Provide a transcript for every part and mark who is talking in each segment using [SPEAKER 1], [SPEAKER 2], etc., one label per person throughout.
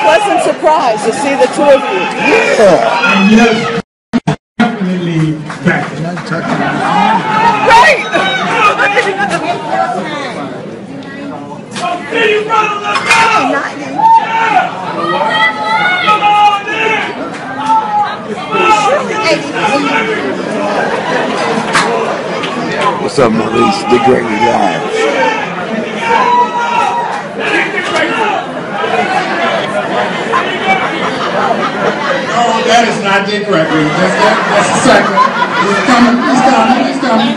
[SPEAKER 1] pleasant surprise to see the two of you.
[SPEAKER 2] Yeah. And yes, definitely back.
[SPEAKER 1] Right!
[SPEAKER 3] What's up, Maurice? The Gregory Live.
[SPEAKER 2] No, that is not Dick Gregory. That's a second. He's coming. He's coming. He's coming.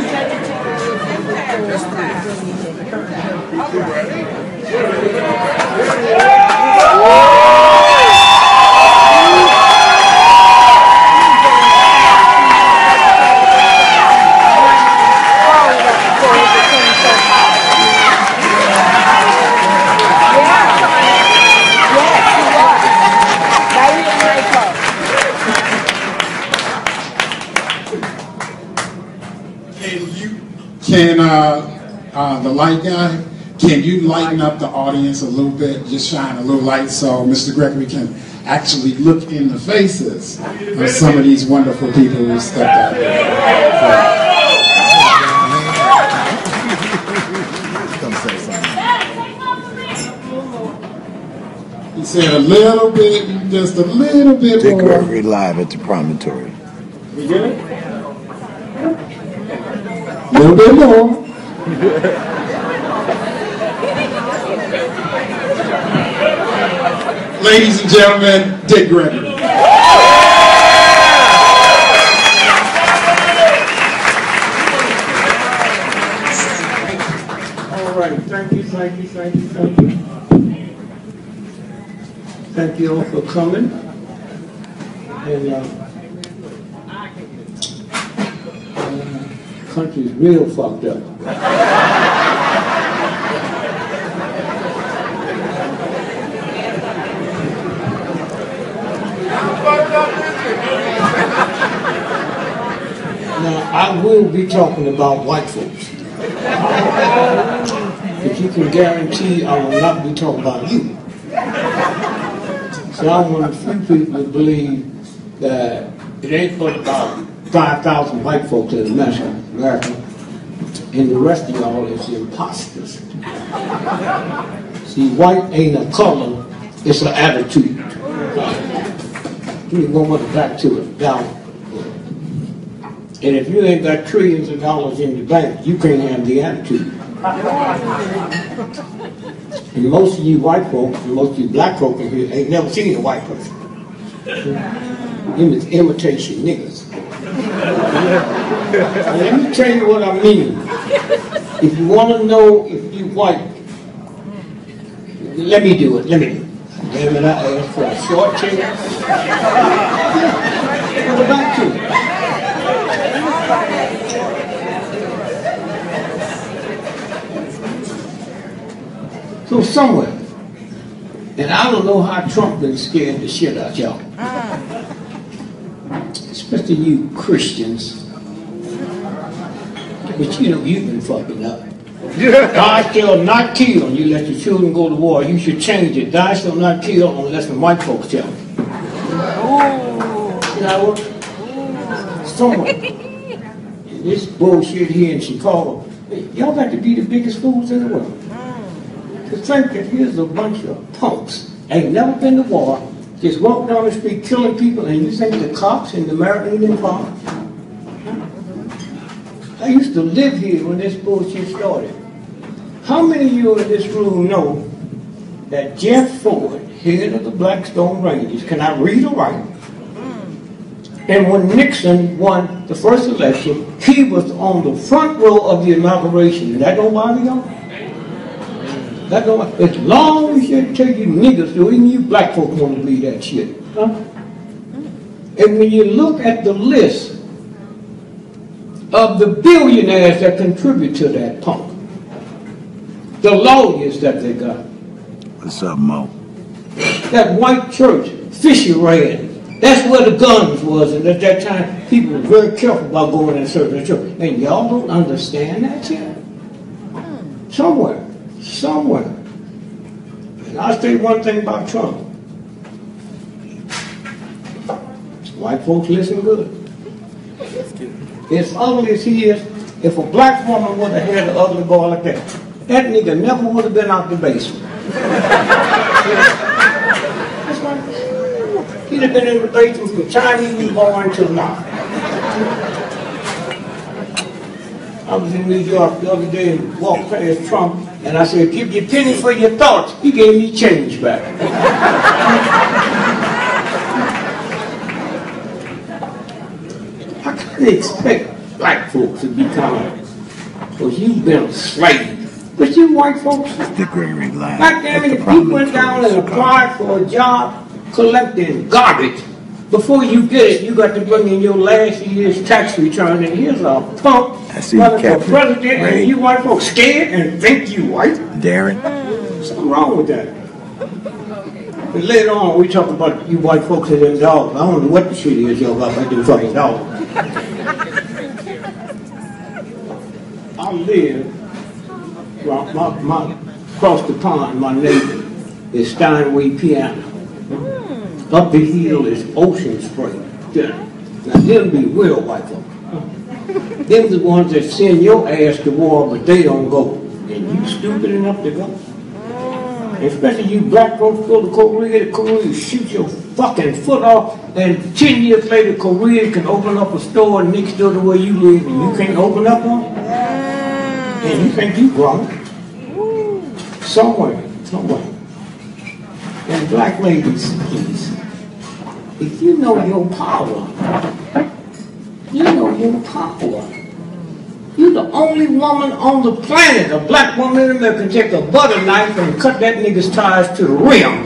[SPEAKER 2] Can the light guy, can you lighten up the audience a little bit, just shine a little light so Mr. Gregory can actually look in the faces of some of these wonderful people who stepped out here. He said a little bit, just a little bit
[SPEAKER 3] Dick
[SPEAKER 2] more.
[SPEAKER 3] Gregory Live at the promontory.
[SPEAKER 2] You get it? A little bit more. Ladies and gentlemen, Dick Gregory.
[SPEAKER 4] All right, thank you. Thank you all for coming. And country's real fucked up. Now, I will be talking about white folks. But you can guarantee I will not be talking about you. So I'm one of the few people that believe that it ain't but about 5,000 white folks in America, and the rest of y'all is imposters. See, white ain't a color, it's an attitude. Give me one more back to it, down. And if you ain't got trillions of dollars in the bank, you can't have the attitude. And most of you white folks, and most of you black folks in here ain't never seen a white person. Imitation niggas. Let me tell you what I mean. If you want to know if you white, let me do it. Damn it, I asked for a short chair. Go back to it. So somewhere, and I don't know how Trump been scared the shit out y'all. Especially you Christians. But you know you've been fucking up. Thou shalt not kill, and you let your children go to war. You should change it. Thou shalt not kill unless the white folks tell you. You know what? Somewhere. This bullshit here in Chicago, y'all got to be the biggest fools in the world. To think that here's a bunch of punks, ain't never been to war, just walk down the street killing people, and you think the cops and the American involved? I used to live here when this bullshit started. How many of you in this room know that Jeff Ford, head of the Blackstone Rangers, cannot read or write? And when Nixon won the first election, he was on the front row of the inauguration. And that don't bother y'all? That don't bother. As long as you tell you niggas do, even you black folks want to believe that shit. Huh? And when you look at the list of the billionaires that contribute to that punk, the lawyers that they got.
[SPEAKER 3] What's up, Mo?
[SPEAKER 4] That white church, Fisher ran. That's where the guns was, and at that time, people were very careful about going in certain church. And y'all don't understand that yet? Somewhere. And I'll say one thing about Trump. White folks listen good. As ugly as he is, if a black woman would have had an ugly boy like that, that nigga never would have been out the basement. That's right. He'd have been in the basement from the time he was born until now. I was in New York the other day and walked past Trump, and I said, "Give you a penny for your thoughts." He gave me change back. I couldn't expect black folks to be kind, because you've been a slave. But you white folks,
[SPEAKER 3] The Gregory Live.
[SPEAKER 4] God damn it, if you went down and applied for a job collecting garbage, before you get it, you got to bring in your last year's tax return, and here's a punk running for president, and you white folks scared and think you white?
[SPEAKER 3] Darren.
[SPEAKER 4] Something wrong with that. And later on, we talk about you white folks and them dogs. I don't know what the shit is y'all got about them fucking dogs. I live, across the pond, my neighbor is Steinway Piano. Up the hill is Ocean Spring. Yeah. Now, them be real white folks. Them the ones that send your ass to war, but they don't go. And you stupid enough to go? Especially you black folks go to Korea shoot your fucking foot off, and 10 years later, Korea can open up a store next door to where you live, and you can't open up one? And you think you grown? Somewhere. And black ladies, please, if you know your power, you're the only woman on the planet, a black woman that can take a butter knife and cut that nigga's tires to the rim.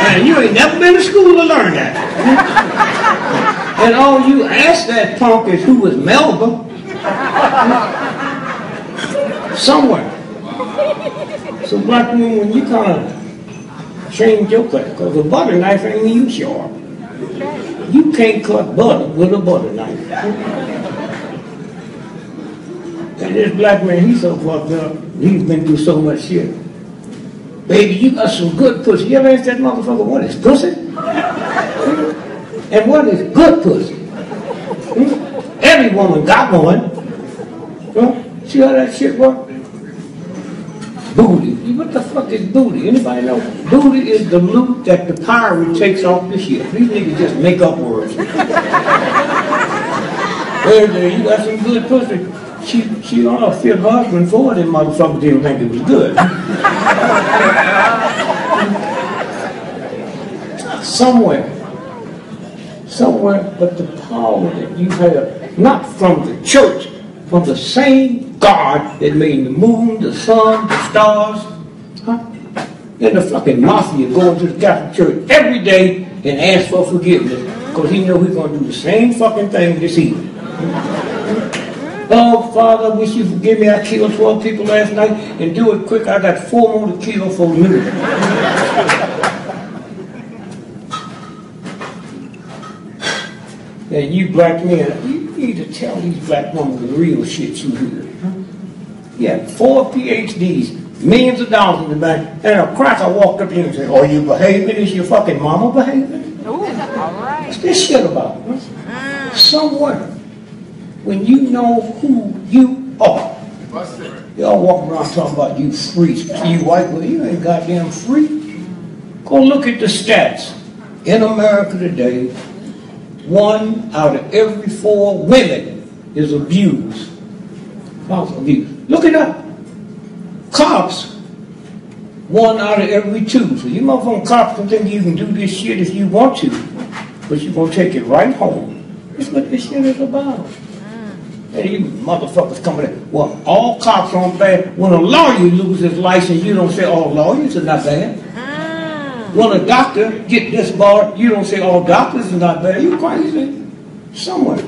[SPEAKER 4] And you ain't never been to school to learn that. And all you ask that punk is who was Melba. Somewhere. So black women, when you kind of change your cut, because a butter knife ain't even sharp. You can't cut butter with a butter knife. And this black man, he's so fucked up. He's been through so much shit. Baby, you got some good pussy. You ever ask that motherfucker, what is pussy? And what is good pussy? Every woman got one. See how that shit works? Booty. What the fuck is booty? Anybody know? Booty is the loot that the pirate takes off the ship. These niggas just make up words. You got some good pussy. She on her fifth husband for them motherfuckers didn't think it was good. Somewhere, but the power that you have, not from the church, from the same God that made the moon, the sun, the stars, and the fucking mafia going to the Catholic Church every day and ask for forgiveness because he know he's going to do the same fucking thing this evening. Oh, Father, I wish you forgive me. I killed 12 people last night, and do it quick. I got 4 more to kill for you. And you black men, you need to tell these black women the real shit you hear. Yeah, 4 PhDs, millions of dollars in the bank, and a cracker walked up here and said, "Are you behaving? Is your fucking mama behaving?"
[SPEAKER 5] Ooh, all right.
[SPEAKER 4] What's this shit about? Somewhere, when you know who you are, y'all walking around talking about you free, you white, well, you ain't goddamn free. Go look at the stats. In America today, 1 out of every 4 women is abused. Look it up. Cops, 1 out of every 2. So you motherfucking cops don't think you can do this shit if you want to, but you're going to take it right home. That's what this shit is about. And you motherfuckers coming in. Well, all cops aren't bad. When a lawyer loses his license, you don't say all lawyers are not bad. When a doctor get disbarred, you don't say all doctors are not bad. You crazy? Somewhere.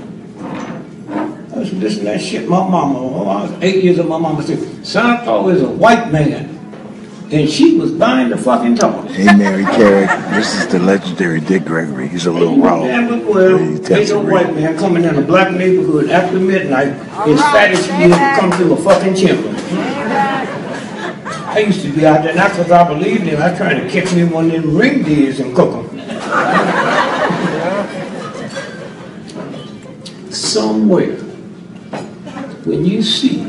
[SPEAKER 4] I was listening to that shit my mama, when I was 8 years old, my mama said, Santa Claus is a white man. And she was buying the fucking toy.
[SPEAKER 3] Hey, Mary Carey, this is the legendary Dick Gregory. He's a little raw.
[SPEAKER 4] Well, ain't no white man coming in a black neighborhood after midnight as fat as he is to come through a fucking chimney. I used to be out there, not because I believed him, I was trying to catch me one of them reindeers and cook them. somewhere when you see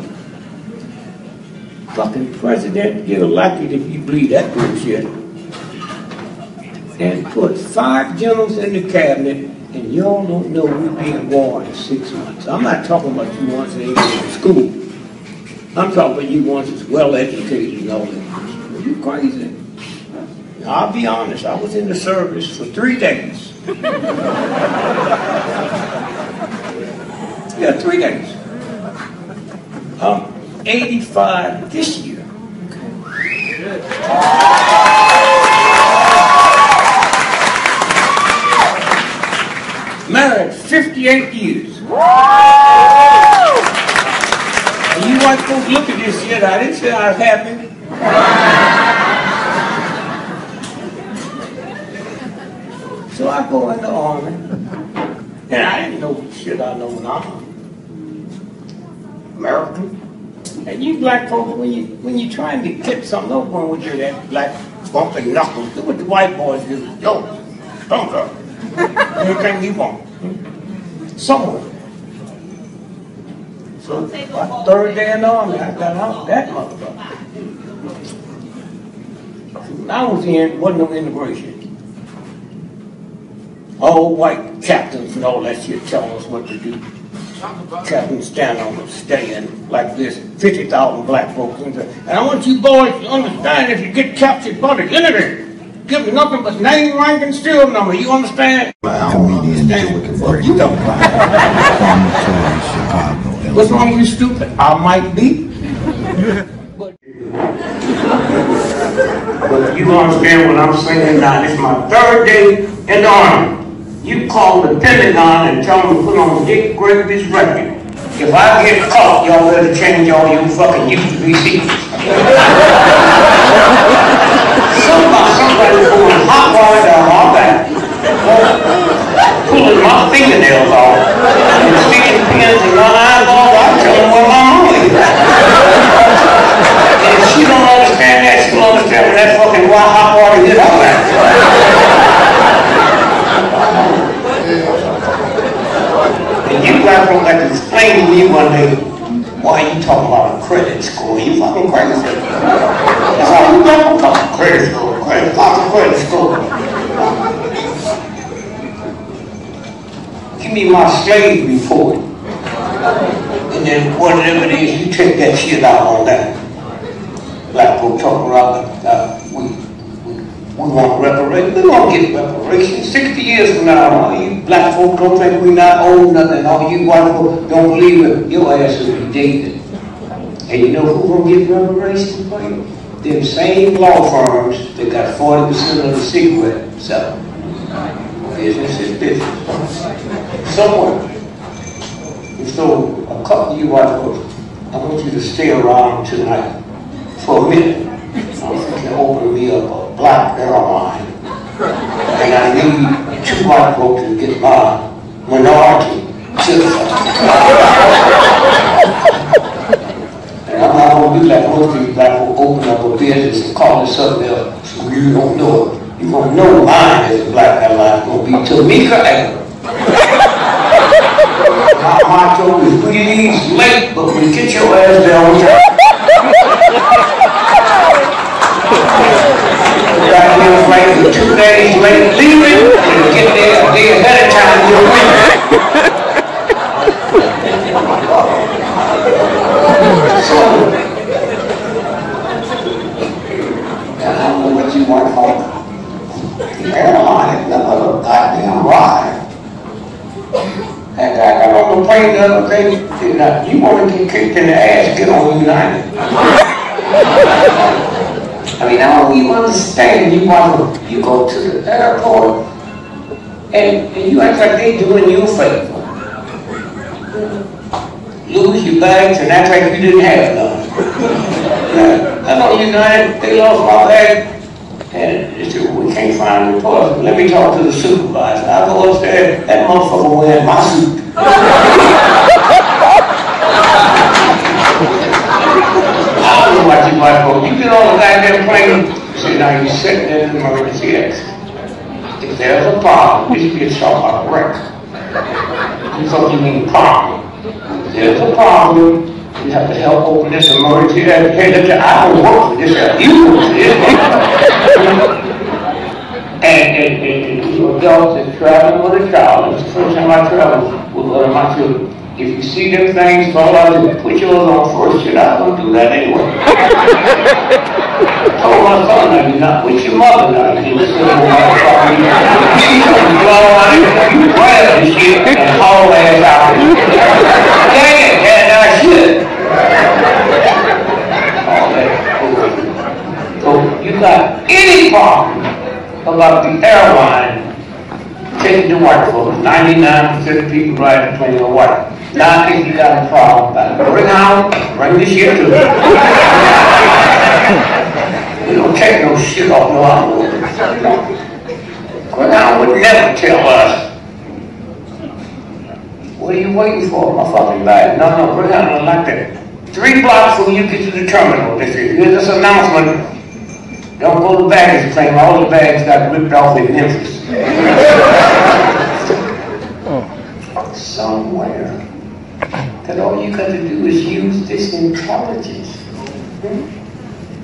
[SPEAKER 4] fucking president get elected, if you believe that bullshit, and put 5 generals in the cabinet, and y'all don't know we'll be in war in 6 months. I'm not talking about you ones that ain't in school. I'm talking about you ones that's well educated and all that. Are you crazy? Now, I'll be honest, I was in the service for 3 days. Yeah, 3 days. 85 this year. Married 58 years. And you white folks look at this shit, I didn't say I was happy. So I go in the army, and I didn't know the shit I know now. American. And you black folks, when you trying to get something over with you, that black bumping knuckles, do what the white boys do. Yo, don't go. Anything you want. Somewhere. So, my 3rd day in the army, I got out that motherfucker. When I was in, wasn't no immigration. All white captains and all that shit telling us what to do. Captains stand on the stand like this, 50,000 black folks. And I want you boys to understand, if you get captured by the enemy, give me nothing but name, rank, and serial number. You understand?
[SPEAKER 3] Comedian
[SPEAKER 4] You don't. What's wrong with you, stupid? I might be. But you understand what I'm saying now? This is my 3rd day in the army. You call the Pentagon and tell them to put on Dick Gregory's record. If I get caught, y'all better change all your fucking used receipts. Somebody pouring hot water down my back, pulling my fingernails off, and sticking pins in my eyeballs. I tell them where my mama is. And if she don't understand that, she'll understand when that fucking hot water hit her back. And you black folk like to explain to me one day, why are you talking about a credit score? You fucking crazy. That's how you black folk talk credit score. Lots of credit score. Give me my slave report. And then whatever it is, you take that shit out on that. Black folk talking about we want reparations. We don't get reparations. 60 years from now, all you black folk don't think we not owe nothing. All you white folk don't believe it. Your ass will be dated. And you know who gonna get reparations for you? Them same law firms that got 40% of the cigarette selling. Business is business. Somewhere. And so, a couple of you white folks, I want you to stay around tonight for a minute. I'm going to open me up a black airline. And I need 2 white folks to get my minority citizen. And I'm not going to do like most of you black folks, open up a business and call it something else so you don't know it. You're going to know mine as a black airline is going to be Tamika Air. My motto is please late, but we get your ass there on time. Got here flight for 2 days late leaving, and get there a day ahead of time, you're winning. So, I don't know what you want for. The airline is another goddamn ride. And I got on the plane the other day, you want to get kicked in the ass, get on United. I mean, now you understand, you go to the airport, and you act like they doing you a favor. Lose your bags and act like you didn't have none. I know United, they lost my bag, and they said, we can't find the toilet. Let me talk to the supervisor. I go upstairs, that motherfucker wearing my suit. I don't know what you might go. You get on the goddamn plane, say, now you sitting in the emergency exit. If there's a problem, this gets shot like a wreck. Because you mean problem. There's a problem. You have to help open this emergency. Hey, look, I don't work for this. You work for this. And you adults that traveling with a child. It's the first time I traveled with one of my children. If you see them things fall out, put yours on first. You're not going to do that anyway. I told my son, now, you're not with your mother now. You listen to my motherfucker. She's going to blow out you grab and shit and haul ass out. Dang it, and I should. All that. So you got any problem about the airline taking the white folks? 99% of people ride the plane are white. Now if you got a problem about it, bring this shit to me. We don't take no shit off no envelope. Greyhound would never tell us, what are you waiting for, my fucking bag? No, Greyhound don't like that. 3 blocks when you get to the terminal, they say, here's this announcement. Don't go to baggage claim, all the bags got ripped off in Memphis. Somewhere that all you got to do is use this intelligence.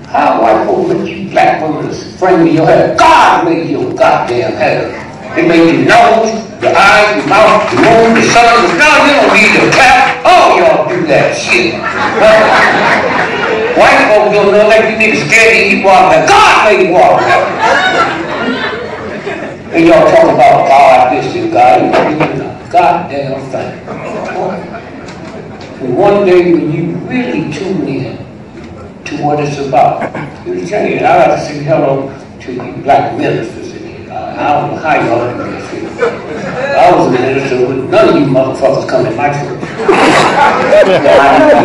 [SPEAKER 4] How white folks make you black women frame in your head? God made your goddamn head. They made your nose, your eyes, your mouth, your moon, the sun, the sky. You don't need to clap. Oh, y'all do that shit. White folks don't know like you niggas scared to eat water. God made water. And y'all talk about God this and God. You don't even know. Goddamn thing. And one day when you really tune in to what it's about, you'll tell you, I like to say hello to you black ministers in here. I don't know how y'all do this shit. I was a minister with none of you motherfuckers come in my church.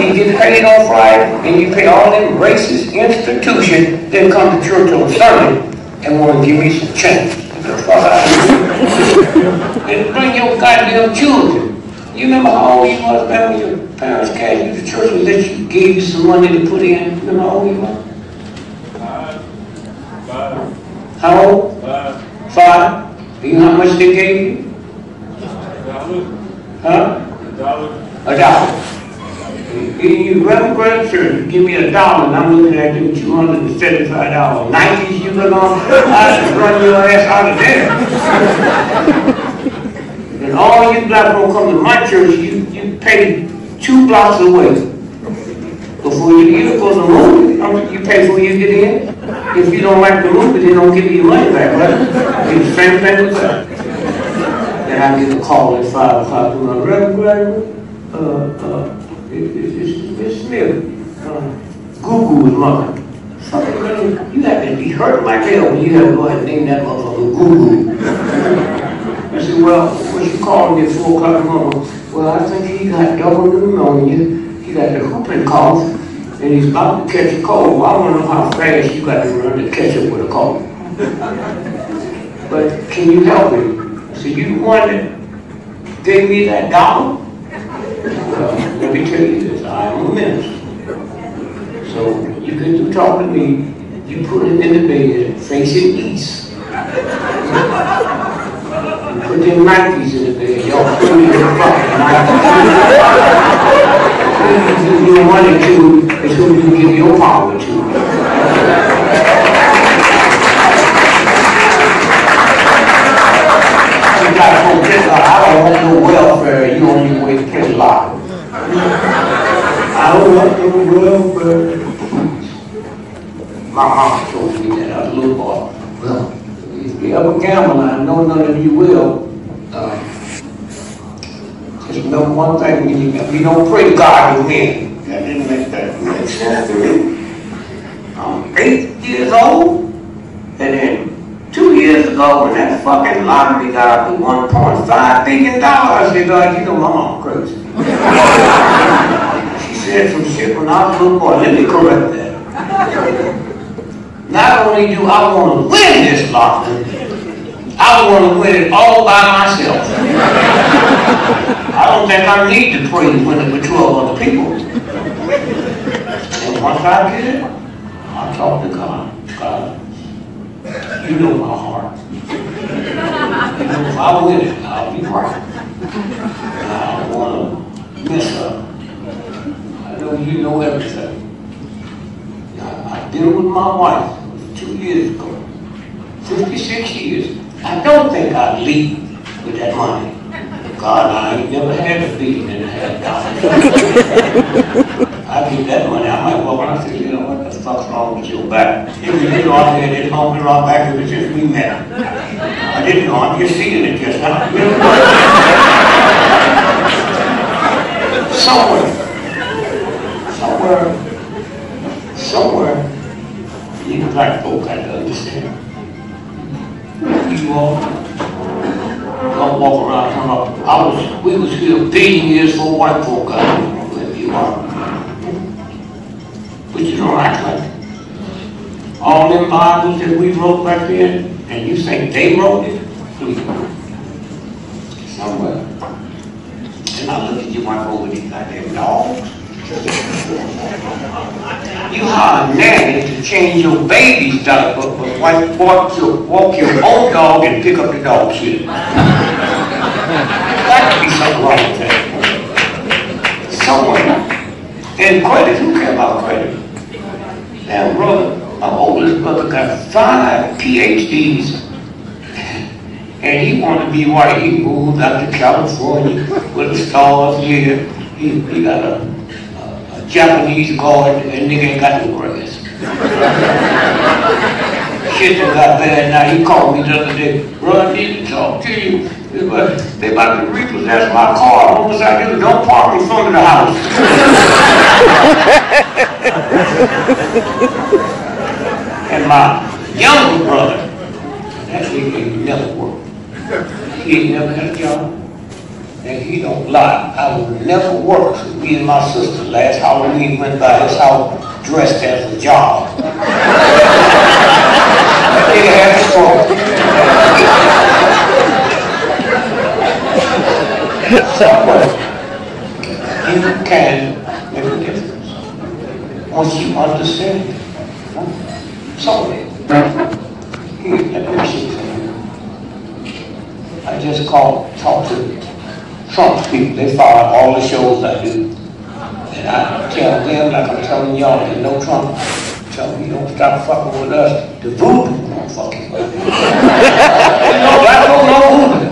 [SPEAKER 4] You get paid on Friday and you pay all them racist institutions, then come to church on Sunday and want to give me some change. And bring your goddamn children. You remember how old you was back when your parents carried you to church and gave you some money to put in? Remember how old you was? 5. How old? 5. Do you know how much they gave you? Huh? $1. You Reverend Church, give me $1 and I'm looking at you $275. Nikes you look on, I should run your ass out of there. And all you black folk come to my church, you pay 2 blocks away before you get go to the movie. You pay before you get in. If you don't like the movie, they don't give you your money back, right? It's the same thing with that. And I get a call at 5 o'clock to my Reverend it's Smith. Google is mother. You have to be hurt like hell when you have to go ahead and name that motherfucker Google. I said, well, what you calling me at 4 o'clock in the morning? Well, I think he got double pneumonia, he got the whooping cough, and he's about to catch a cold. Well, I want to know how fast you got to run to catch up with a cold. But can you help me? I said, you the one that gave me that $1? Let me tell you this, I am a minister. So you can do talk to me, you put him in the bed facing east. Put them Nikes in the bed, y'all put me in the fucking Nikes. Who you give your money to is who you give your power to. You got folks just like, I don't want no welfare, you on your way to play lottery. I don't want no welfare. My mom told me that I was a little boy. Well, if you ever gamble, I know none of you will. Just know one thing, when you don't pray God will win. That didn't make sense to me. I'm 8 years old, and then 2 years ago when that fucking lottery got up to $1.5 billion, I said, God, you know my mom crazy. She said some shit when I was a little boy. Let me correct that. Not only do I want to win this lottery, I want to win it all by myself. I don't think I need to pray to win it with 12 other people. And once I get it, I talk to God. God, you know my heart. You know if I win it, I'll be right. I don't want to mess up. I know you know everything. I've been with my wife 2 years ago, 56 years. I don't think I'd leave with that money. God, I ain't never had a beating in a half dollar. I get that money, I might walk around and say, you know, what the fuck's wrong with your back? If you didn't know I had this home right back, it was just we met. I didn't know, I'm just seeing it just now. Somewhere, you black folk got to understand. You all don't walk around talking about, we was here beating years for white folk out here, wherever you are. But you don't act like it. All them Bibles that we wrote back then, and you think they wrote it? Please. Somewhere. And I look at your wife over these goddamn dogs. You hire a nanny to change your baby's diaper, but wife walk your own dog and pick up the dog shit. Got to be something wrong with that. Somewhere. And credit, who cares about credit? Now, brother, my oldest brother got 5 PhDs, and he wanted to be white. He moved out to California with the stars here. He got a Japanese guard, and nigga ain't got no grass. Shit that got bad now. He called me the other day, bro, I need to talk to you. They about to repossess my car. What was I do? Don't park in front of the house. And my younger brother, actually he ain't never worked. He ain't never had a job. And he don't lie. I would never work. Me and my sister last Halloween went by his house dressed as a job. That nigga had a stroke. Somewhere you can make a difference once you understand it. Somewhere. Here, let me see something. I just talked to Trump's people. They follow all the shows I do. And I tell them, like I'm telling y'all, that no Trump, tell them you don't stop fucking with us, the voodoo won't fucking with you. No, I don't know voodoo.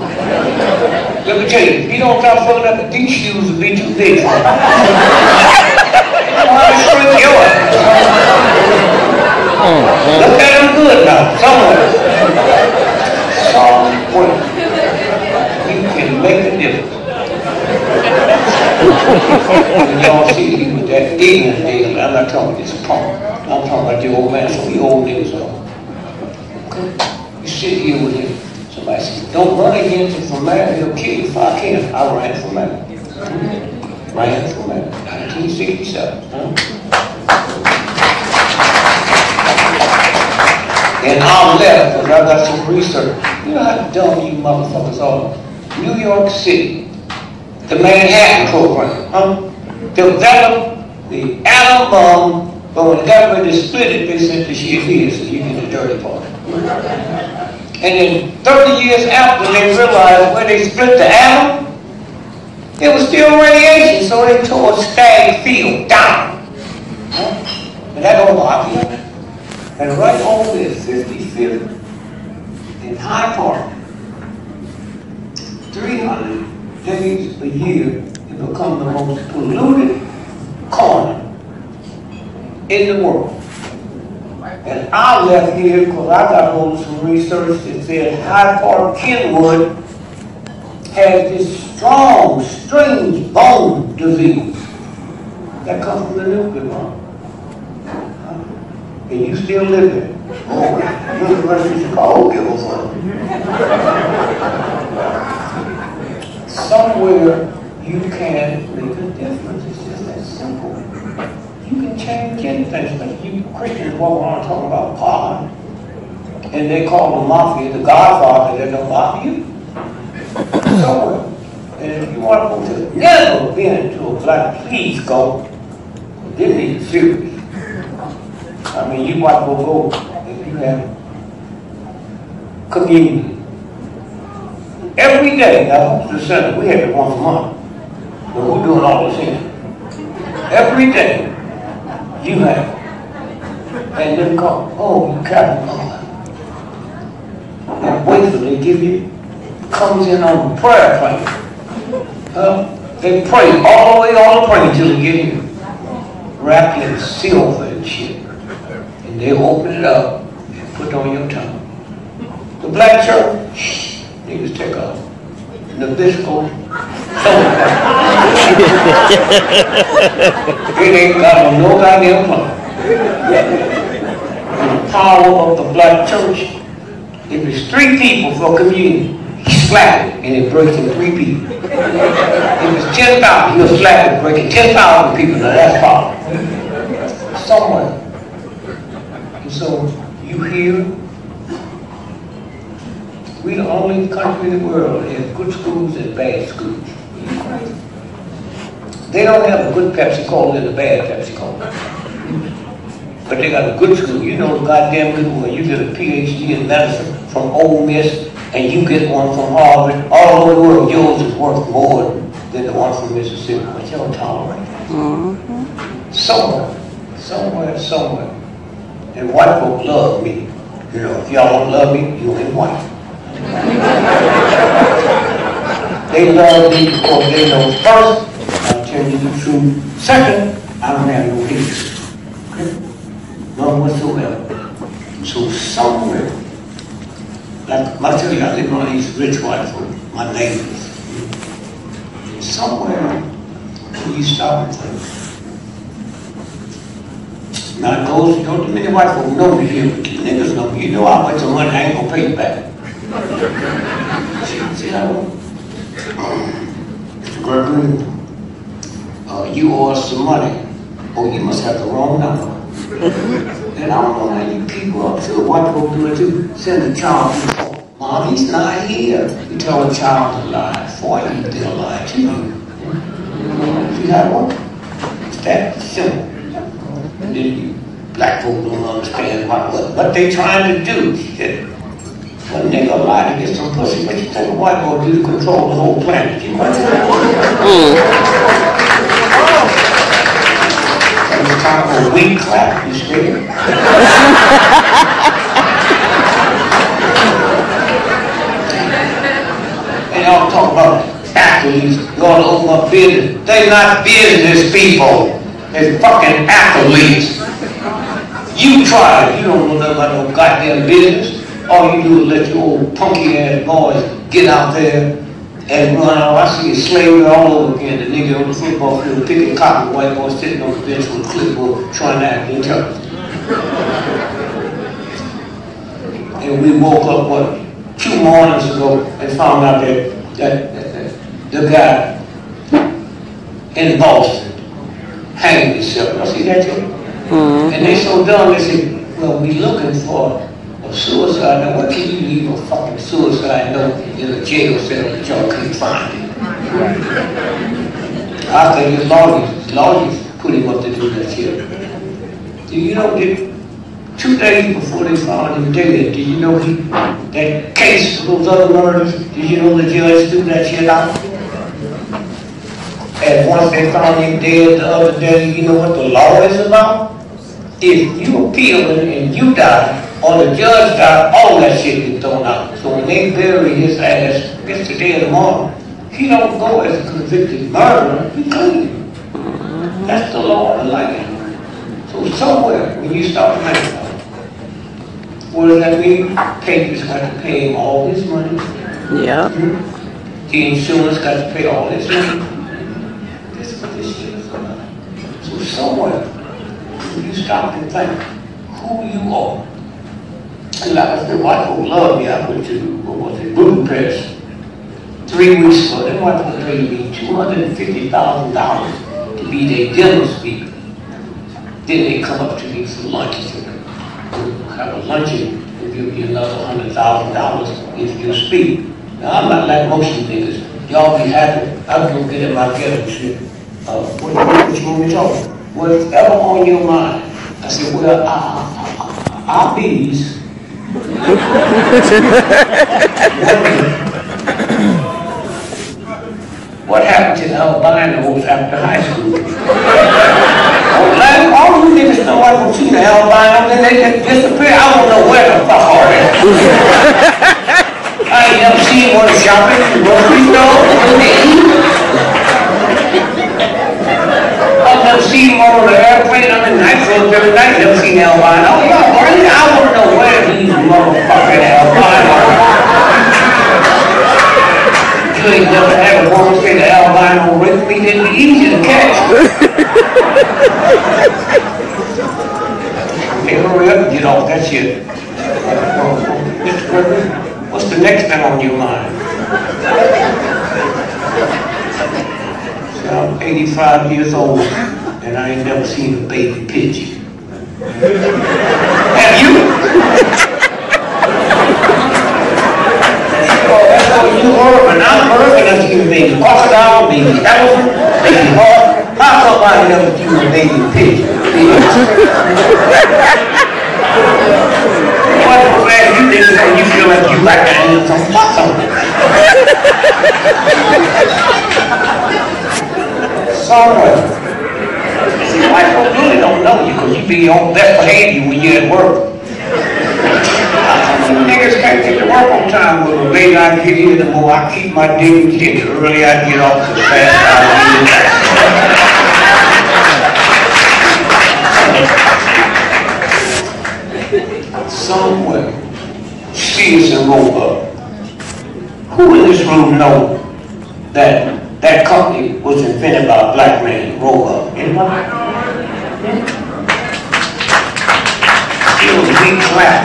[SPEAKER 4] Let me tell you, if you don't stop fucking up, these shoes will be too big for you. I'm to shrink yours. Look at them good now, somewhere. You can make a difference. When y'all see me with that ignorant nigga, I'm not talking about this punk. I'm talking about the old man, so you old niggas are. Okay? You sit here with him. Somebody says, don't run against him for mayor, he'll kill you if I can. I ran for mayor. Ran for mayor. 1967. And I'm left, because I got some research. You know how dumb you motherfuckers are? New York City, the Manhattan program, developed the atom bomb, but when the government is split it, they sent the shit here, so you get the dirty part. And then 30 years after they realized when they split the atom, it was still radiation, so they tore Stagg Field down. And that don't bother you. And right over there, 55th in Hyde Park, 300 days a year, it become the most polluted corner in the world. And I left here because I got hold of some research that said Hyde Park Kenwood has this strong, strange bone disease that comes from the nuclear bomb. And you still live there. Oh, University of Chicago give a fuck. Somewhere you can make a difference. It's just that simple. You can change anything. You Christians walk around talking about God, and they call the mafia the Godfather. They don't mafia you. Somewhere. And if you want to go to never been to a black, please go. This is serious. I mean, you might go if you have communion. Every day, now, the Senate, we have it once a month. But we're doing all this here. Every day, you have. And then call, oh, you Captain. And wait till they give you, comes in on the prayer plane. They pray all the way, all the praying until they get here. Wrapped in silver and shit. And they open it up and put it on your tongue. The black church, niggas take off. Nabisco, it ain't got no goddamn plan. The power of the black church, if it's 3 people for communion, he slap it and it breaks in 3 people. If it's 10,000, he'll slap it breaking 10,000 people. Now that's power. Somewhere. And so you hear, we the only country in the world that has good schools and bad schools. They don't have a good Pepsi Cola and a bad Pepsi Cola. But they got a good school. You know the goddamn good one. You get a PhD in medicine from Ole Miss and you get one from Harvard. All over the world, yours is worth more than the one from Mississippi. But you don't tolerate that. Somewhere. And white folks love me. You know, if y'all don't love me, you ain't white. They love me because they know first, I'll tell you the truth. Second, I don't have no hatred. None whatsoever. So somewhere, like I tell you, I live on these rich white folks, my neighbors. Somewhere, you stop and think. Now it goes, don't many white folks know me here, but the niggas know me. You know how much of money I ain't gonna pay you back. See that one? Mr. Gregory, you owe us some money. Oh, you must have the wrong number. And I don't know how you people up to white folks do it too. Send a child, Mom, he's not here. You tell a child to lie for you, they'll lie to you. See that one? It's that simple. And then you black folks don't understand what they trying to do. One nigga lie to get some pussy, but you think a white boy do to control the whole planet. You know? It's time for a weak clap, you scared? And y'all talk about athletes, you ought to open up business. They're not business people. They're fucking athletes. You try it. You don't know nothing about no goddamn business. All you do is let your old punky ass boys get out there and run out. I see it slavery all over again. The nigga on the football field picking cotton, white boy sitting on the bench with a clipboard trying to act intelligent. And we woke up, 2 mornings ago and found out that the guy in Boston hanged himself. You see that too? And they so dumb, they said, well, we looking for suicide. Now, what can you leave a fucking suicide note in a jail cell that y'all couldn't find it? I think his lawyers put him up to do that shit. Do you know that 2 days before they found him dead, did you know that case of those other murders, did you know the judge threw that shit out? And once they found him dead the other day, you know what the law is about? If you appeal and you die, or the judge died, all that shit gets thrown out. So when they bury his ass, it's today or tomorrow, he don't go as a convicted murderer, he clean. That's the law of the land. So somewhere, when you start thinking about it, what does that mean? Papers got to pay him all his money.
[SPEAKER 1] Yeah.
[SPEAKER 4] The insurance got to pay all his money. That's what this shit is about. So somewhere, when you stop and think who you are, and like I said, white folks love me. I went to, Budapest 3 weeks ago. They white folks paid me $250,000 to be their dinner speaker. Then they come up to me for lunch and have a luncheon and give me another $100,000 if you speak. Now I'm not like most of you niggas. Y'all be happy. I'm gonna get in my ghetto shit. What you want me to talk? Whatever on your mind. I said, well, our bees
[SPEAKER 5] to the albinos after high school. All you niggas know I can see the albinos and they just disappear. I don't know where the fuck are they. I ain't never seen one shopping in the grocery store when they eat. I've never seen them on the airplane. I'm in night clubs every night. Never seen the albino. I want to know where these motherfucking albinos. You ain't never had a woman say the albino raped me. It'd be easy to catch. Hey, hurry up and get off that shit. Mr. Gregory, what's the next thing on your mind? So I'm 85 years old, and I ain't never seen a baby pigeon. Have you? That's what you urban. I'm urban. I've seen a baby crocodile, baby elephant, baby horse. How somebody never seen a baby pigeon? What man you think that you feel like you like to eat some something? Somewhere. See, white folks really don't know you because you be on best behavior when you're at work. You niggas can't get to work on time. Well, the later I get here, the more I keep my dignity. The earlier I get off, the faster I get back. Somewhere, Sears and Roebuck. Who in this room know that that company was invented by a black man, Roebuck? Anybody? It was big clap.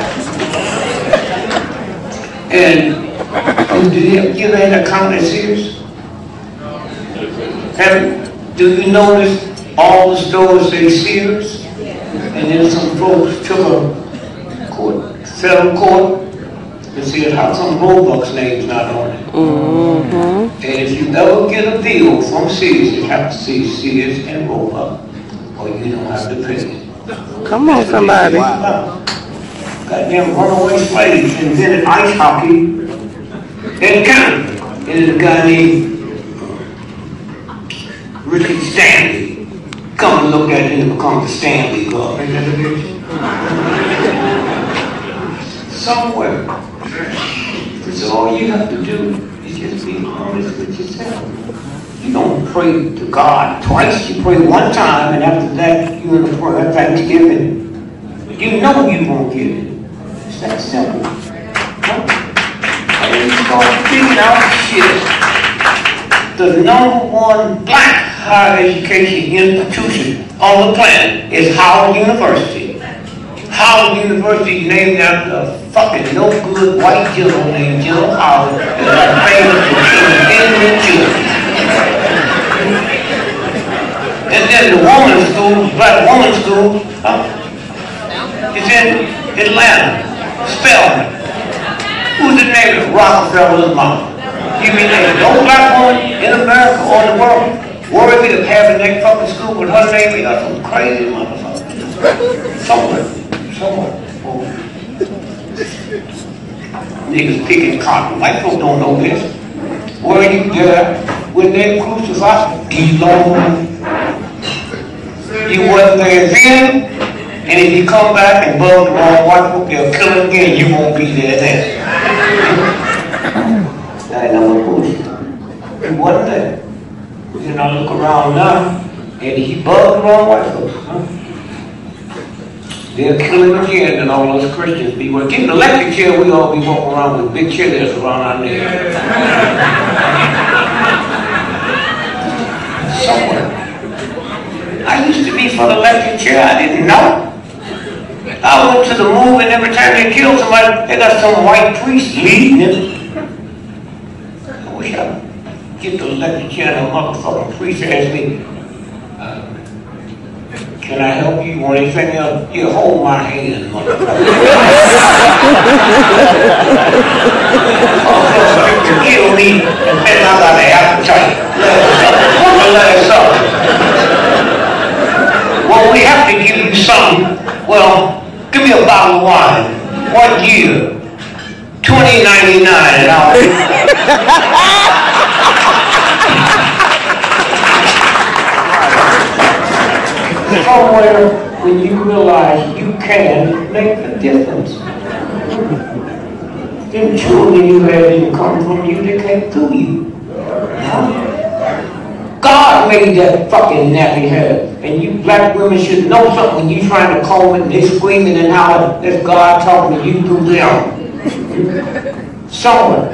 [SPEAKER 5] And did you ever had an account at Sears? Do you notice all the stores say Sears? And then some folks took a federal court and said, how come Roebuck's name's not on it? And if you ever get a bill from Sears, you have to see Sears and Roebuck, or you don't have to pay it.
[SPEAKER 1] Come on, somebody.
[SPEAKER 5] Goddamn runaway slaves invented ice hockey in Canada. And there's a guy named Ricky Stanley. Come and look at it and become the Stanley Cup. Ain't that the picture? Somewhere. Because all you have to do is just be honest with yourself. You don't pray to God twice. You pray one time, and after that, you're in a prayer of thanksgiving. You know you won't get it. It's that simple. And you start figuring out shit. The #1 black higher education institution on the planet is Howard University. Howard University is named after a fucking no good white general named General Howard that is famous for killing innocent children. And then the woman's school, black woman's school, is in Atlanta. Spelman. Who's the name of Rockefeller's mama? You mean there's no black woman in America or in the world worthy of having that fucking school with her name? You got some crazy motherfucker. Somewhere. Oh. Niggas picking cotton. White folks don't know this. Were you there when they crucified D-Long? You wasn't there then, and if you come back and bug the wrong white folk, they'll kill him again. You won't be there then. That ain't no bullshit. He wasn't there. Then I look around now, and he bugged the wrong white folks. They'll kill him again, and all those Christians be well. Get an electric chair, we all be walking around with big cheerleaders around our neck. Somewhere. I used to be for the electric chair, I didn't know. I went to the move, and every time they killed somebody, they got some white priest leading it. I wish I could get the electric chair, and a motherfucking priest asked me, can I help you? Want anything else? You hold my hand, motherfucker. To kill me, and then I got an appetite. Let us up. Well, we have to give you some. Well, give me a bottle of wine. What year? 2099, and I'll
[SPEAKER 4] somewhere when you realize you can make a difference. Them children you had didn't come from you, they came through you. God made that fucking nappy hair. And you black women should know something when you trying to comb it and they screaming and hollering. That's God talking to you through them. Somewhere.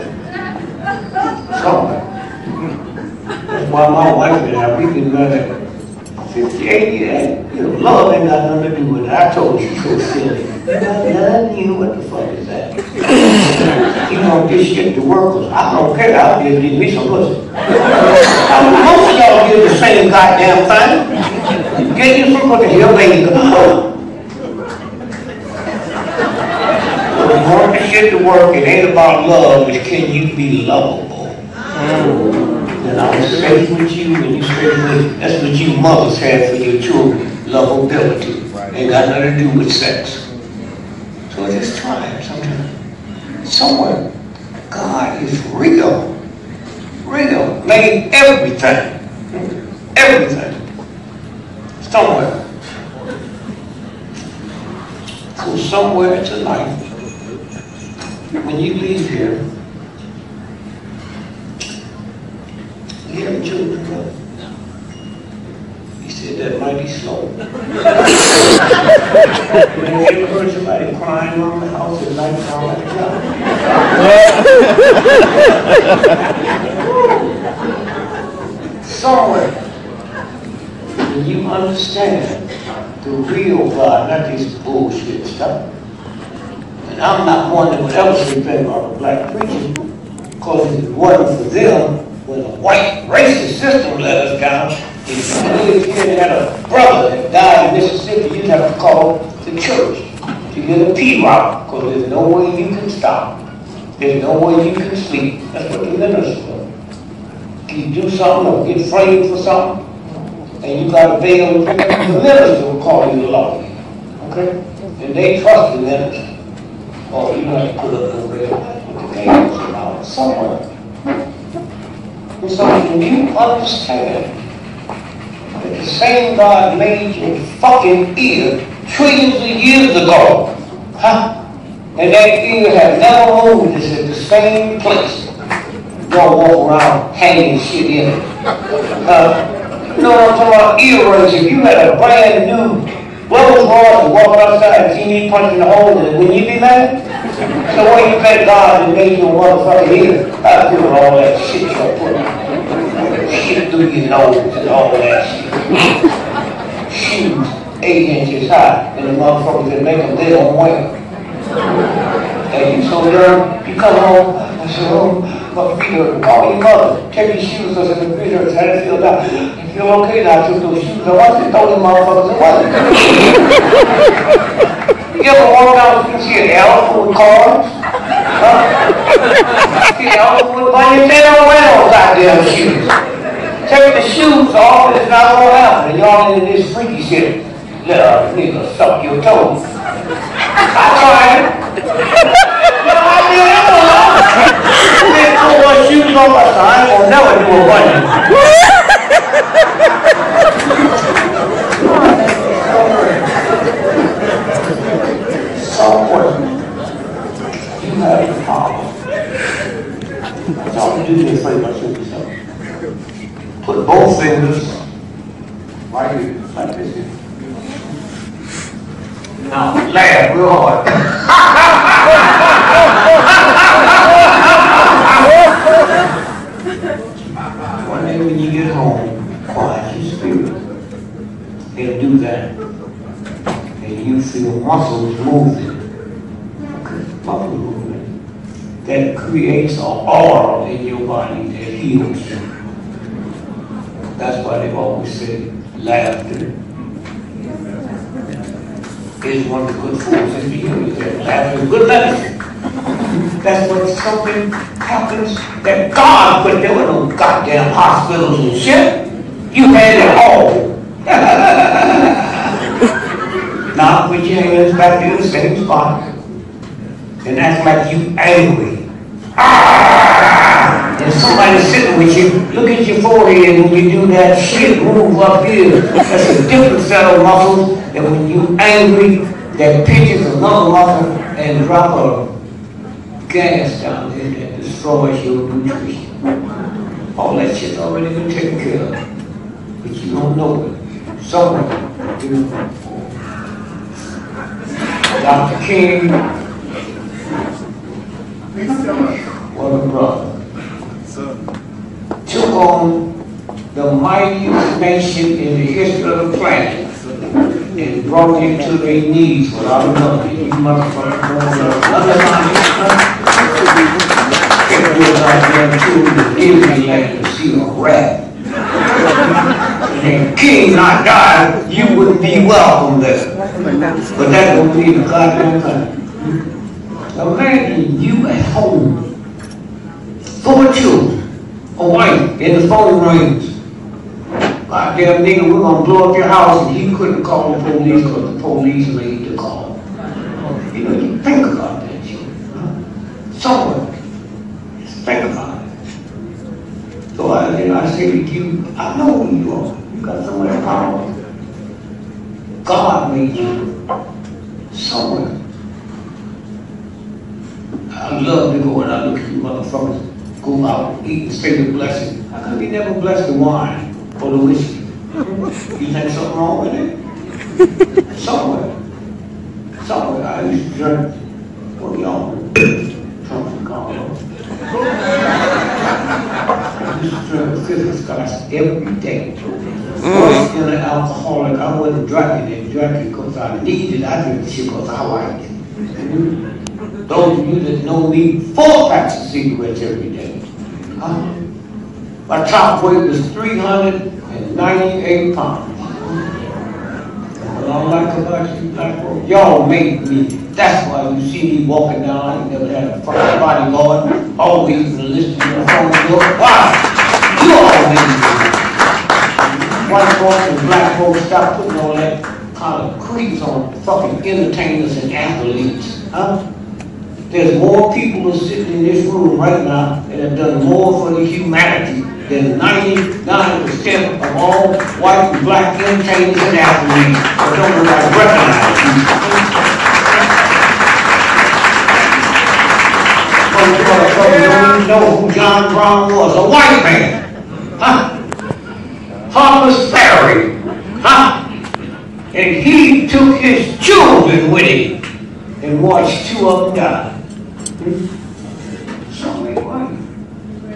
[SPEAKER 4] That's why my wife and I, we've been married 58 years. You know, love ain't got nothing to do with it. I told you so silly. None you, what the fuck is that? You know, this shit to workers. I don't care. I'll just give me some pussy. Most of y'all do the same goddamn thing. Get you some pussy. Your lady go, work the shit to work. It ain't about love. It's can you be lovable? And I'm straight with you and you straight with me. That's what you mothers have for your children. Lovability. Ain't got nothing to do with sex. So just try it sometimes. Somewhere. God is real. Real. Made everything. Everything. Somewhere. So somewhere tonight, when you leave here, you hear the children go. He said that might be slow. Have you ever heard somebody crying around the house at night sound like a child? Somewhere, when you understand the real God, not this bullshit stuff. And I'm not one that would ever say anything about a black preacher, because if it wasn't for them, when the white racist system let us down, if you had a brother that died in Mississippi, you'd have to call the church to get a P-rock, because there's no way you can stop. There's no way you can sleep. That's what the ministers do. You do something or get framed for something, and you got to bail, the minister will call you a lawyer. Okay? And they trust the minister. Oh, you have to put up the red with the names about somewhere. And so when you understand that the same God made your fucking ear trillions of years ago, and that ear has never moved, it's at the same place. Don't walk around hanging shit in it. You know what I'm talking about? Earrings. If you had a brand new Wells Royce and walk outside and see me punching the hole in it, wouldn't you be mad? So what you thank God that made your motherfucking ear? I feel all that shit you're putting shit through your nose and all that shit. Shoes 8 inches high, and the motherfuckers that make them, they don't wear. And you so learn, you come home, I said, oh, my feet hurt. Call your mother, take your shoes, I said, my feet hurt, how does it feel now? You feel okay now, I took those shoes, I want to throw them motherfuckers away. You ever walk down and see an elephant with cars? See an elephant with bunnies? They don't wear those goddamn shoes. Take the shoes off, it's not gonna happen. And y'all into this freaky shit. Let a nigga suck your toes. I tried it. No, I did it. I didn't put my shoes on my side. I ain't gonna never do a bunny. Somewhere you have the power. That's all you do is afraid about yourself. Put both fingers right here, like this here. Now laugh real hard. One day when you get home, quiet your spirit. They'll do that. And you feel muscles moving. Okay, muscle movement. That creates an aura in your body that heals you. That's why they've always said laughter is one of the good forces for you. Laughter is good medicine. That's when something happens that God put there with no goddamn hospitals and shit. You had it all. Now put your hands back in the same spot and act like you angry. Ah!
[SPEAKER 5] And somebody sitting with you, look at your forehead when you do that shit, move up here. That's a different set of muscles than when you angry, that pinches another muscle and drop a gas down there that destroys your nutrition. All that shit's already been taken care of, but you don't know it. Someone do. Dr. King, what a brother, took on the mightiest nation in the history of the planet and brought it to their knees without another. You motherfuckers don't know nothing about it. Can't go out there to Disneyland to see a rat. And King not died, you wouldn't be welcome there. But that don't mean a goddamn thing. Imagine you at home, 4 children, a wife, and the phone rings. Goddamn nigga, we're gonna blow up your house, and he couldn't call the police because the police made the call. You know, you think about that shit. Someone, just think about it. So I say to you, I know who you are. You got so much power. God made you somewhere. I love to go and I look at you motherfuckers go out and eat and say the blessing. How come you never bless the wine or the whiskey? You think something wrong with it? Somewhere. I used to drink what y'all Trump and Carlo. I used to drink 50 scotch every day. Once in an alcoholic, I wasn't drinking it because I needed it. I drank the shit because I liked it. Those of you that know me, 4 packs of cigarettes every day. My top weight was 398 pounds. What I like about you black folks, y'all make me. That's why you see me walking down. I ain't never had a fucking bodyguard. Always listening to the phone door. Why? You all make me. White folks and black folks stop putting all that kind of creeps on fucking entertainers and athletes. There's more people sitting in this room right now that have done more for the humanity than 99% of all white and black entertainers and athletes. But don't nobody recognize you. Most motherfuckers don't even know who John Brown was, a white man. Thomas Ferry, and he took his children with him and watched 2 of them die. So white.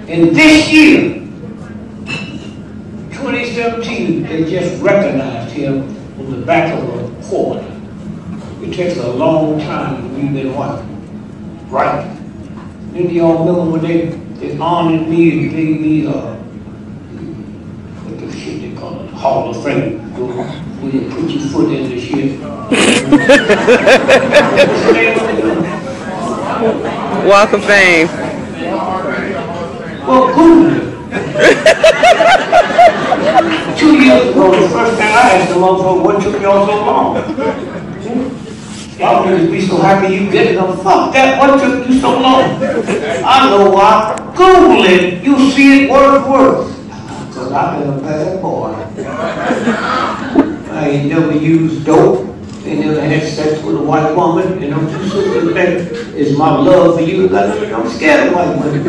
[SPEAKER 5] And this year, 2017, they just recognized him on the back of a quarter. It takes a long time to be that white. Right. Then y'all remember when they honored me and gave me Hall of Fame. When you put your foot in the shit.
[SPEAKER 1] Walk of Fame.
[SPEAKER 5] Well, Google it. 2 years ago, the first thing I asked the motherfucker, what took y'all so long? Y'all niggas be so happy you getting them. Fuck that, what took you so long? I know why. Google it. You see it word for word. Because I've been a bad boy. I ain't never used dope. Ain't never had sex with a white woman. And I'm too stupid that is my love for you. I'm scared of white women.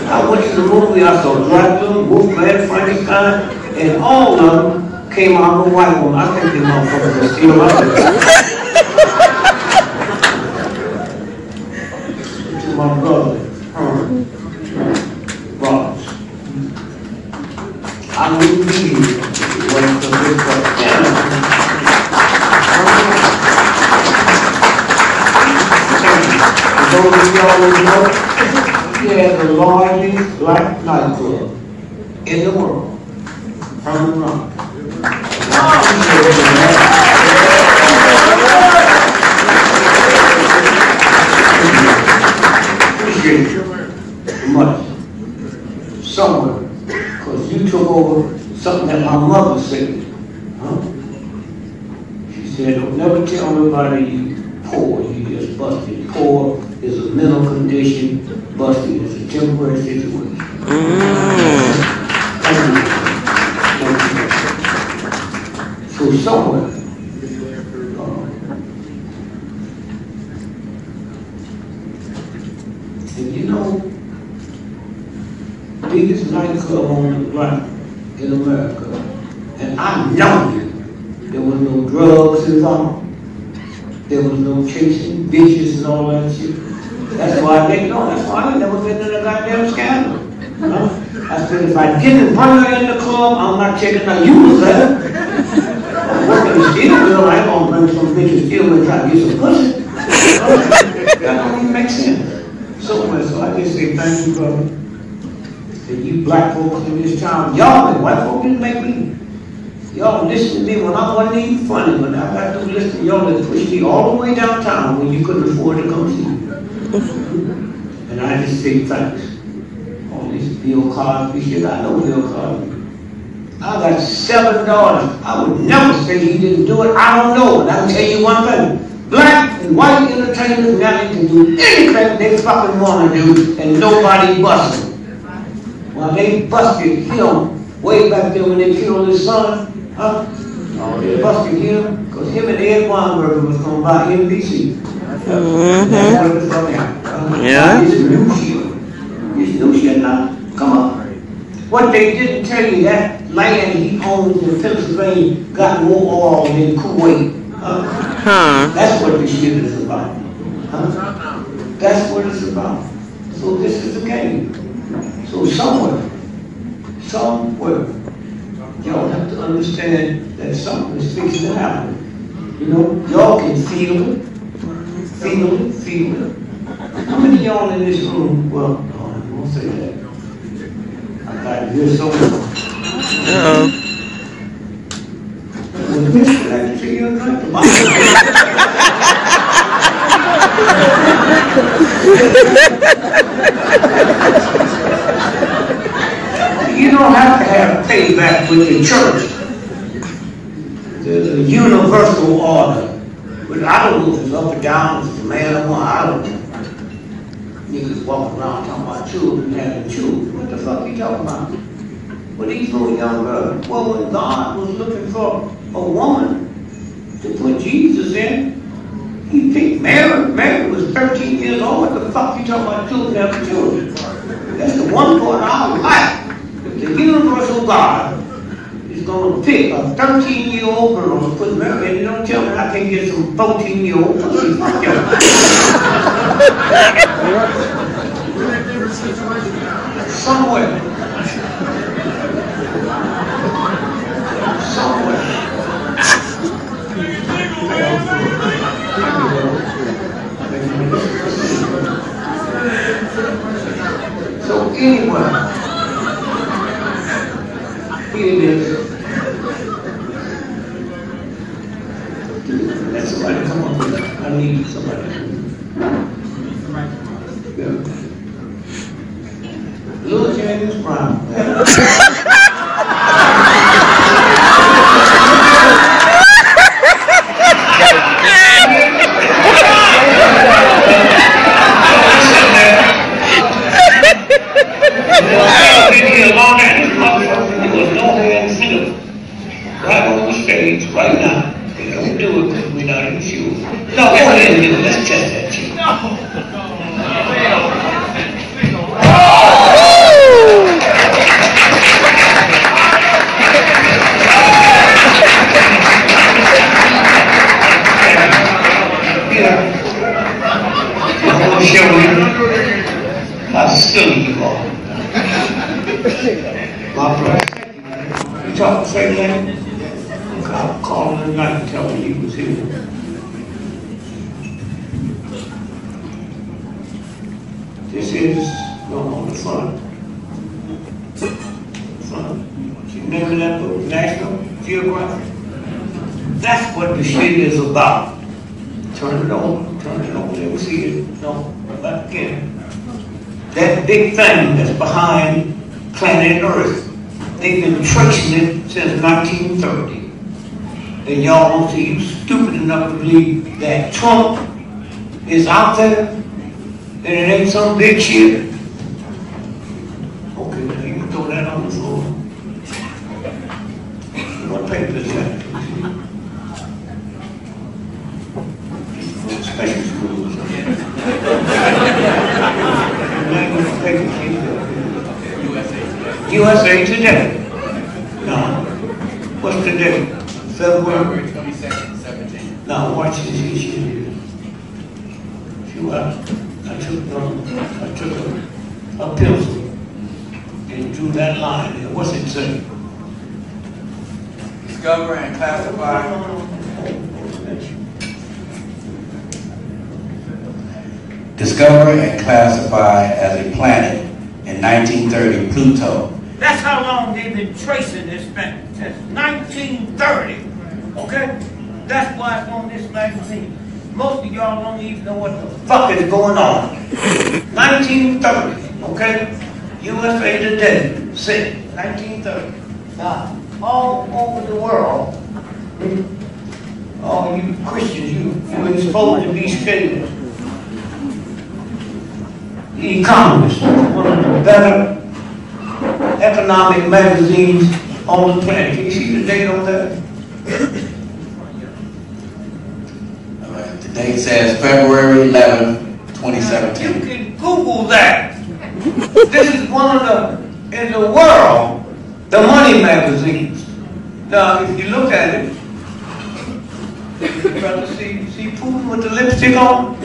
[SPEAKER 5] I went to the movie, I saw Dracula, Wolfman, Frankenstein, and all of them came out of a white woman. I think they motherfuckers are still out there. To my brother, Ross. I knew he wasn't so good for those of y'all who know, he has the largest black nightclub in the world. Confronting. Appreciate you much. Somewhere, because you took over something that my mother said. She said, don't never tell nobody you poor, you just busted. Poor
[SPEAKER 4] is a mental condition, busted is a temporary situation. So somewhere, and you know, biggest nightclub on the block in America, and I know there was no drugs involved, there was no chasing bitches and all that shit. That's why they know. That's why I never been in a goddamn scandal. I said, if I didn't bring her in the club, I'm not checking out. You was there. I'm working the steel mill. I ain't gonna bring some bitches steel mill trying to get some pussy. That don't even make sense. So I just say thank you, brother. And you black folks in this town, y'all and white folks didn't make me. Y'all listen to me when I wasn't even funny, but I got to listen to y'all that pushed me all the way downtown when you couldn't afford to come see me. And I just say thanks. All this Bill Cosby shit, I know Bill Cosby. I got 7 daughters. I would never say he didn't do it. I don't know, but I can tell you one thing. Black and white entertainers now they can do anything they fucking want to do and nobody busted. Well, they busted him way back there when they killed his son. Huh? Oh, they busted him because him and Ed Weinberger was going to buy NBC. That's what it was from him.
[SPEAKER 1] Yeah.
[SPEAKER 4] It's new shit. It's new shit now. Come on. What they didn't tell you, that land he owns in Pennsylvania got more oil than Kuwait. That's what this shit is about. That's what it's about. So this is the game. So somewhere, y'all have to understand that something is fixing to happen. You know, y'all can feel it. How many of y'all in this room, well, no, I won't say that. I got to hear someone. Well, this should actually be a drink. You don't have to have payback with the church. There's a universal order. But I don't know if it's up or down, if it's a man or woman, I don't know. Niggas walking around talking about children having children. What the fuck are you talking about? Well, these little young girls, well, when God was looking for a woman to put Jesus in, he picked Mary. Mary was 13 years old. What the fuck you talking about children having children? That's the one part of our life. The universal God is going to pick a 13-year-old girl and put Mary in. You don't tell me I can't get some 14-year-old pussy. Fuck you. Somewhere. So anyway, here it is. Let somebody come up with that. I need somebody. Yeah. Little James Brown. I've been here long as motherfucker. There was no hand finger right on the stage right now. They don't do it because we're not in shoes. No, go ahead and do it. Let's test that shit. I'm going to show you how silly you are. My brother, you talk the same language? I'll call him tonight and tell him he was here. This is on the front. You remember that book, National Geographic? That's what the shit is about. Turn it on, never see it. No, back again. That big thing that's behind planet Earth. They've been tracing it since 1930. And y'all don't see you stupid enough to believe that Trump is out there
[SPEAKER 5] And it ain't some big shit. Okay, now you can throw that on the floor. What paper is that? Special schools. USA Today. Now, what's today? February 22nd, 17. Now, watch this shit here. See what I took a pencil and drew that line there. What's it say?
[SPEAKER 1] Discover and classify.
[SPEAKER 6] Discover and classify as a planet in 1930 Pluto.
[SPEAKER 5] That's how long they've been tracing this thing. Since 1930. Okay? That's why it's on this magazine. Most of y'all don't even know what the fuck is going on. 1930. Okay? USA Today. Say 1930. Now, all over the world, all you Christians, you're supposed to be scared. The Economist, one of the better economic magazines on the planet. Can you see the date on that?
[SPEAKER 6] All right. The date says February 11, 2017.
[SPEAKER 5] You can Google that. This is one of the, in the world, the money magazines. Now, if you look at it, you brother see Putin with the lipstick on?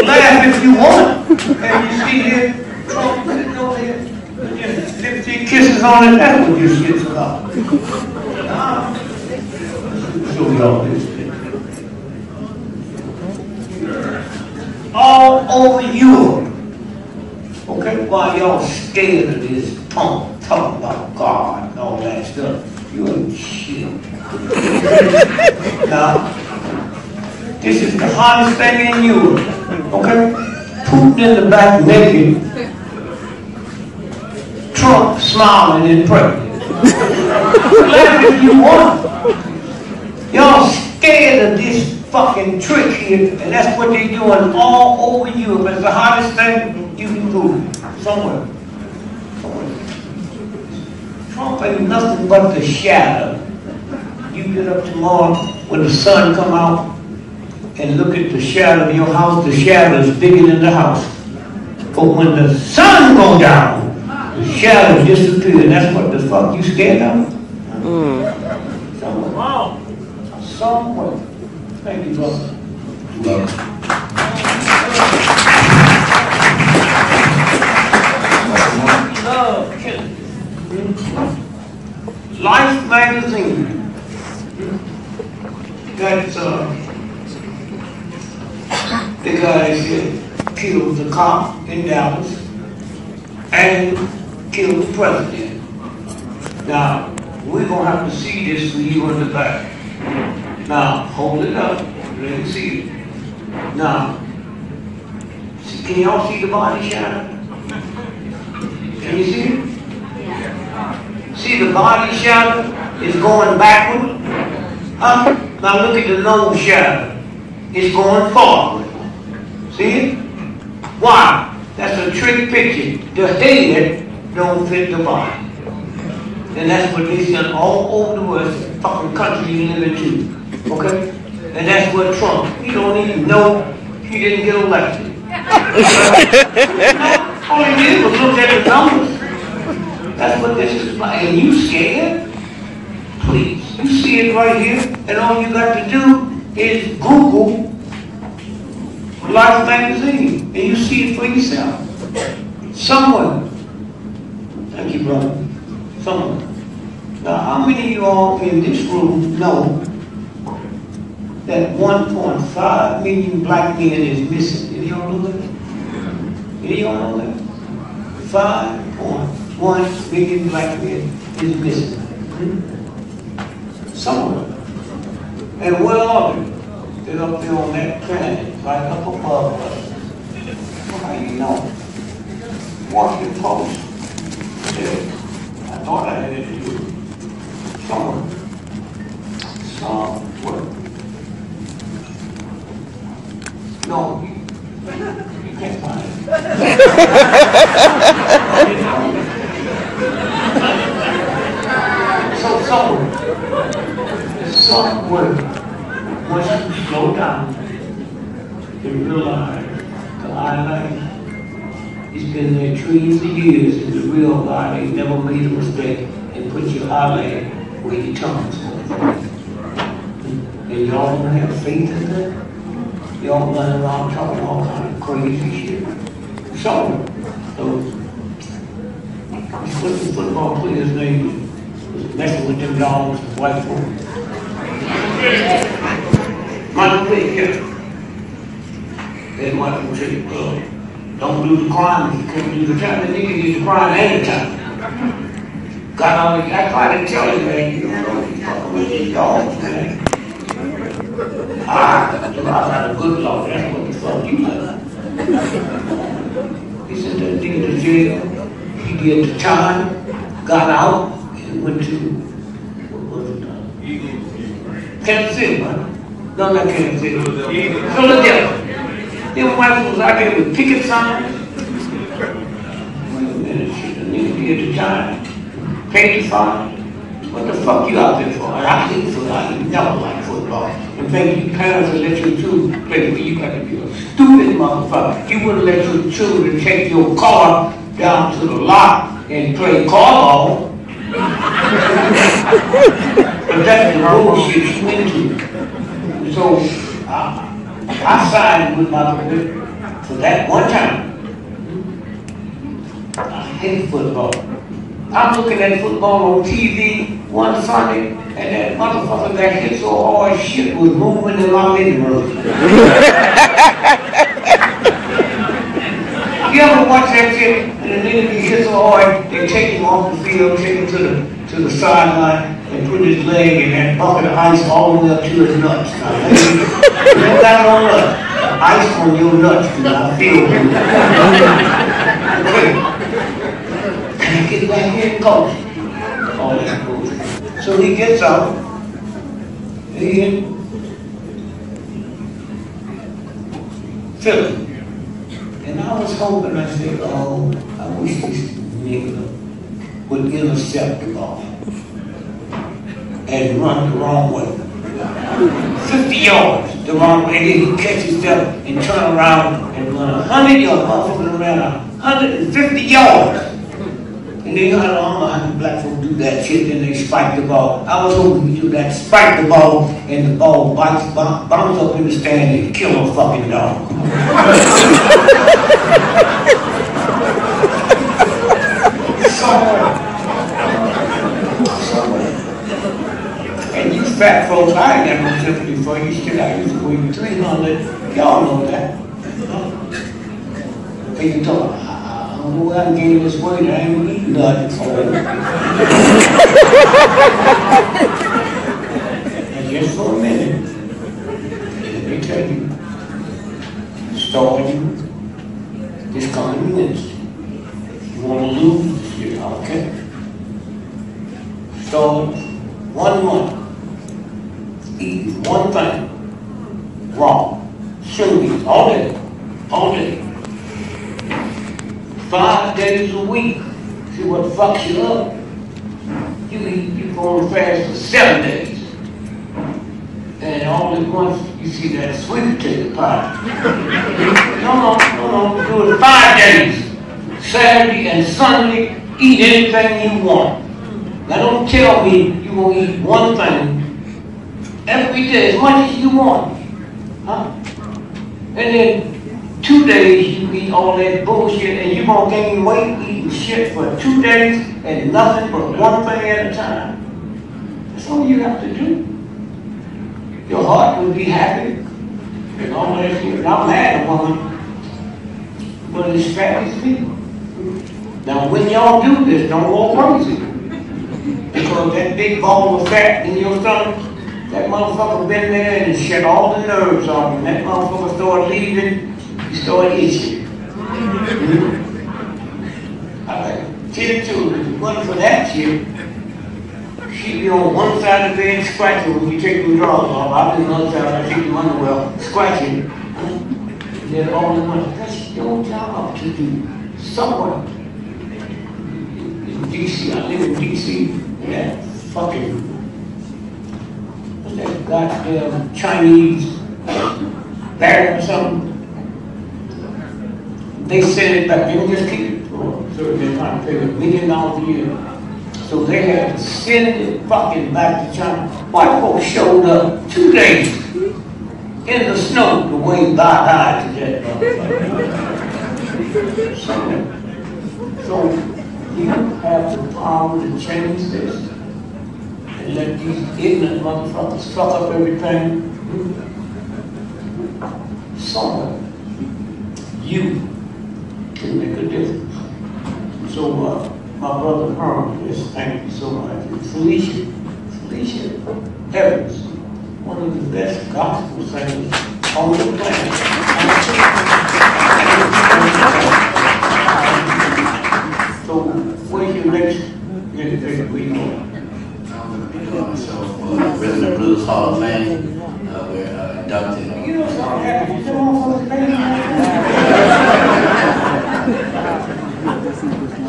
[SPEAKER 5] Laugh if you want. And you see here, Trump sitting over here, with your lipstick kisses on it, that's what your shit's about. Show y'all this. All over Europe. Okay, while y'all scared of this talking about God and all that stuff, you ain't shit. Now, this is the hottest thing in Europe. Okay? Putin in the back naked, Trump smiling and praying. Laugh if you want. Y'all scared of this fucking trick here, and that's what they're doing all over Europe. It's the hottest thing you can do somewhere. Trump ain't nothing but the shadow. You get up tomorrow when the sun come out and look at the shadow of your house, the shadow is bigger than the house. But when the sun goes down, the shadow disappears. And that's what the fuck you scared of? Somewhere. Somewhere. Thank you, brother.
[SPEAKER 6] Love.
[SPEAKER 5] Love killing. Life magazine. That's the guy that killed the cop in Dallas and killed the president. Now, we're going to have to see this for you in the back. Now, hold it up. Let me see it. Now, can y'all see the body shadow? Can you see it? See the body shadow is going backward? Huh? Now look at the nose shadow. It's going forward. See it? Why? That's a trick picture. The head don't fit the body. And that's what they done all over the world, fucking country you live in too. Okay? And that's what Trump, he don't even know he didn't get elected. All he did was look at the numbers. That's what this is about. And you scared? Please. You see it right here, and all you got to do is Google Life magazine, and you see it for yourself. Somewhere. Thank you, brother. Somewhere. Now, how many of you all in this room know that 1.5 million black men is missing? Did y'all know that? Did y'all know that? 5.1 million black men is missing. Somewhere. And where are they? They're up there on that planet, right up above us. How you know? Washington Post said, I thought I had it to do. Somewhere. Somewhere. No, can't find it. Somewhere, once you slow down, you realize the highlight, it's been there trillions of years, and the real God ain't never made a mistake and put your highlight where your tongue's going. And y'all don't have faith in that? Y'all running around talking all kind of crazy shit. So, those football players' names was messing with them dogs and white folks. Michael Vick, that Michael said, don't do the crime if you can't do the time. The nigga did the crime and the time. Got all the, I tried to tell you, man, you don't know you fucking with these dogs, man. I got a good law, that's what the fuck you got. He said that nigga to jail, he did the time, got out, and went to, what was it? Kansas City, man. No, not Kansas City. Philadelphia. Them whites was out there with picket signs. Wait a minute, shit, the nigga did the time, paid the fine. What the fuck you out there for? And I hate football. I never like football. In fact, you parents will let your children play, but you got to be a stupid motherfucker. You wouldn't let your children take your car down to the lot and play cardball. But that's the bullshit you into. So I signed with my boy for that one time. I hate football. I'm looking at football on TV one Sunday, and that motherfucker got hit so hard, shit was moving in my living room. You ever watch that shit? And the nigga get hit so hard, they take him off the field, take him to the sideline, and put his leg in that bucket of ice all the way up to his nuts. Now, you don't got no nuts. Ice on your nuts, I feel it. Can I get back here and coach? All that bullshit. So he gets out. He in Philly. And I was hoping, I said, oh, I wish this nigga would intercept the ball and run the wrong way. 50 yards the wrong way, and then he catch himself and turn around and run 100 yards, motherfucker around 150 yards. And then I don't know how the black folks do that shit, and they spike the ball. I was hoping we do that, spike the ball, and the ball bounce up in the stand and kill a fucking dog. Somewhere. And you fat folks, I ain't got no sympathy for you. Shit, I used to weigh 300. Y'all know that. And you talk, I don't know where I'm getting this weight. I ain't gonna eat nothing for it. And just for a minute, let me tell you, starting this coming Wednesday. You want to lose? Yeah, okay. Start 1 month. Eat one thing. Raw. Sugar beets. All day. All day. 5 days a week. See what fucks you up? You go on fast for 7 days. And all at once you see that sweet potato pie. No. Do it 5 days. Saturday and Sunday, eat anything you want. Now don't tell me you're going to eat one thing every day, as much as you want. Huh? And then 2 days you eat all that bullshit and you're going to gain weight eating shit for 2 days and nothing but one thing at a time. That's all you have to do. Your heart will be happy and all that shit. And I'm mad at a woman, but as fat as me. Now when y'all do this, don't go crazy. Because that big ball of fat in your stomach, that motherfucker been there and shut all the nerves off, and that motherfucker started leaving, you start itching. I tell you too, if it wasn't for that shit, she'd be on one side of the bed scratching when you take your drawers off. I'll be on the other side, I take your underwear, scratching.
[SPEAKER 4] They're all the money. That's your job to do somewhere. In D.C., I live in D.C., and that fucking, what's that goddamn Chinese bag or something? They send it back. They don't just keep it. So they're trying to pay $1 million a year. So they had to send it fucking back to China. White folks showed up 2 days in the snow to wave bye-bye to that motherfucker. So you have the power to change this and let these ignorant motherfuckers fuck up everything. Somewhere, you can make a difference. So, my brother Herman, just thank you so much. And Felicia Evans, one of the best gospel singers on the planet. So, where's your next individual we know?
[SPEAKER 6] I'm going to be doing a show for the Rhythm and Blues Hall of Fame. We're inducted.
[SPEAKER 4] You know something happened? You come on for the thing.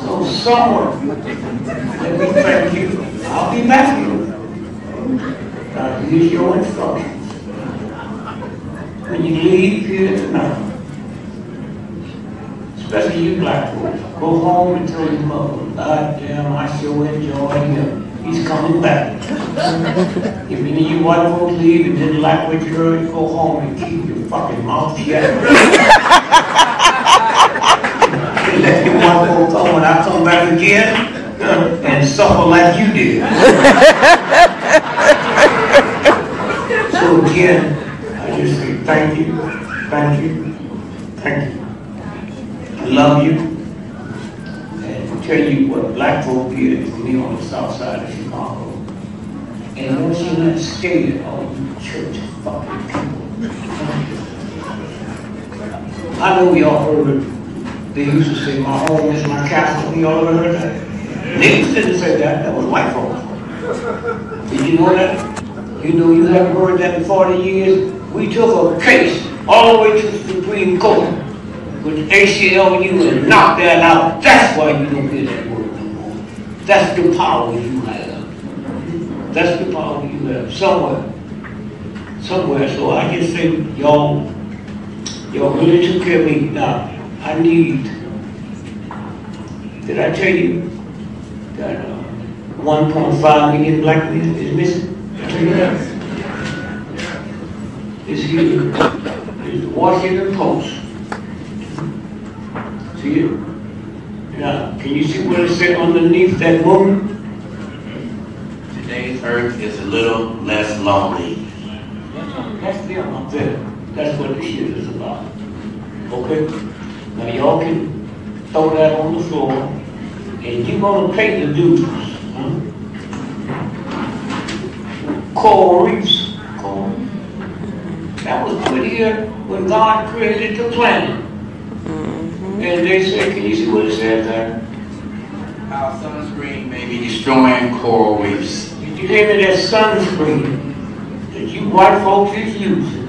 [SPEAKER 4] So somewhere, let me thank you. I'll be back here. Use your instructions. When you leave here tonight, especially you black folks, go home and tell your mother, God damn, I sure enjoy him. He's coming back. If any of you white folks leave and didn't like what you heard, go home and keep your fucking mouth shut. Let your white folks come when I come back again and suffer like you did. So again, I just say thank you, thank you, thank you. I love you. And tell you what black folk did for me on the south side of Chicago. And don't you not scared all you church fucking people. I know y'all heard it. They used to say, my home is my castle. Y'all ever heard that? Niggas didn't say that. That was white folks. Did you know that? You know you haven't heard that in 40 years? We took a case all the way to the Supreme Court with the ACLU and knocked that out. That's why you don't hear that word no more. That's the power you have. That's the power you have. Somewhere. So I just say, y'all really took care of me. Now, I need, did I tell you that 1.5 million black men is missing? Did I tell you that? It's here. It's the Washington Post. See it? Now, can you see what it said underneath that moon?
[SPEAKER 6] Today's earth is a little less lonely.
[SPEAKER 4] That's them up there. That's what this shit is about. Okay? Now y'all can throw that on the floor, and you're gonna pay the dues. Coral reefs. That was put here when God created the planet. And they said, can you see what it says there?
[SPEAKER 6] Our sunscreen may be destroying coral reefs.
[SPEAKER 4] Did you hear me? That sunscreen that you white folks is using.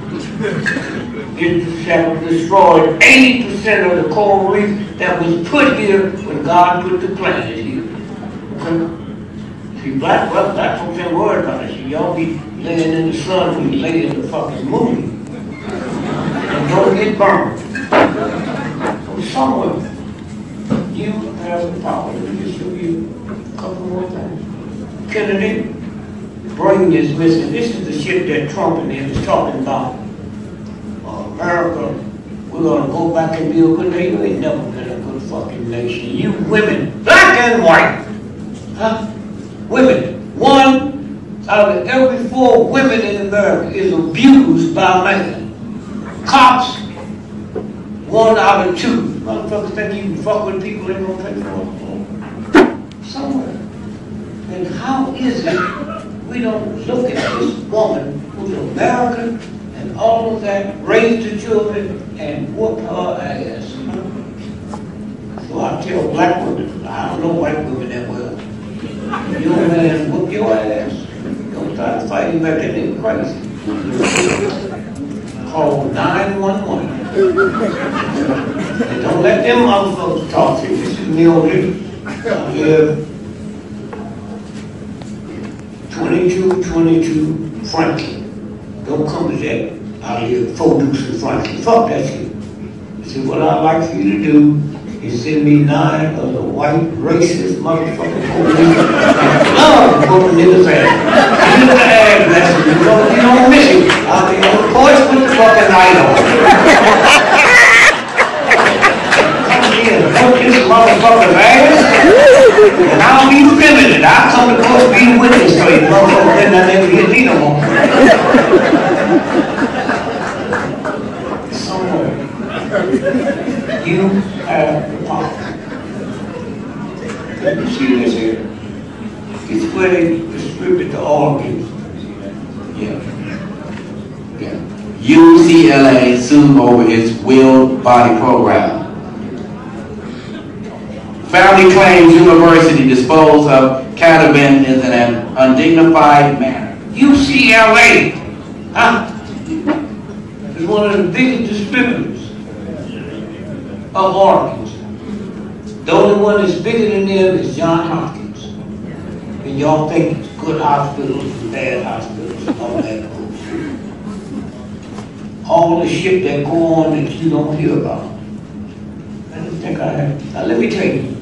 [SPEAKER 4] It have destroyed 80% of the coral reef that was put here when God put the planet here. Okay? See, black folks ain't worried about it. Y'all be laying in the sun, we lay in the fucking moon. And don't get burned. So somewhere, you have the power. Let me just show you a couple more things. Kennedy, brain is missing. This is the shit that Trump and them is talking about. America, we're gonna go back and be a good nation. You ain't never been a good fucking nation. You women, black and white, women, 1 out of every 4 women in America is abused by a man. Cops, 1 out of 2. Motherfuckers think you can fuck with people they don't pay for. Somewhere. And how is it we don't look at this woman who's American and all of that, raise the children and whoop her ass? So I tell black women, I don't know white women that well. Your man whoop your ass. Don't try to fight him back, that nigga crazy. Call 911.
[SPEAKER 5] And don't let them motherfuckers talk to you. This is me over here. I live 2222 Franklin. Don't come to that. I live 4 Franklin. Fuck that shit. I said, what I'd like for you to do is send me 9 of the white racist motherfucking police that love to go to niggas' ass. Use the address and you don't miss it. I'll be on the porch with the fucking light on. Come here, fuck this motherfucker's ass. And I'll be feminine. I'll come to court be a witness so you motherfucker then I never get me no more. Somewhere you have the power. You see this here? It's where they distribute the organs.
[SPEAKER 6] Yeah. UCLA sued over its willed body program. Family claims university disposed of cannabis in an undignified manner.
[SPEAKER 5] UCLA, huh? Is one of the biggest distributors of organs. The only one that's bigger than them is Johns Hopkins. And y'all think it's good hospitals and bad hospitals and all that bullshit. All the shit that go on that you don't hear about. I don't think I have. Now let me tell you.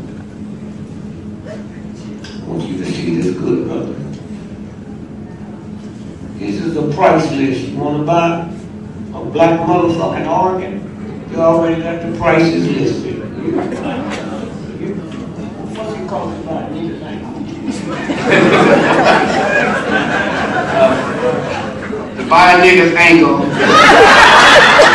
[SPEAKER 5] I want you to see this good, brother. This is the price list. You want to buy a black motherfucking organ? You already got the prices listed. What you call it about niggas
[SPEAKER 6] To buy a nigga's ankle is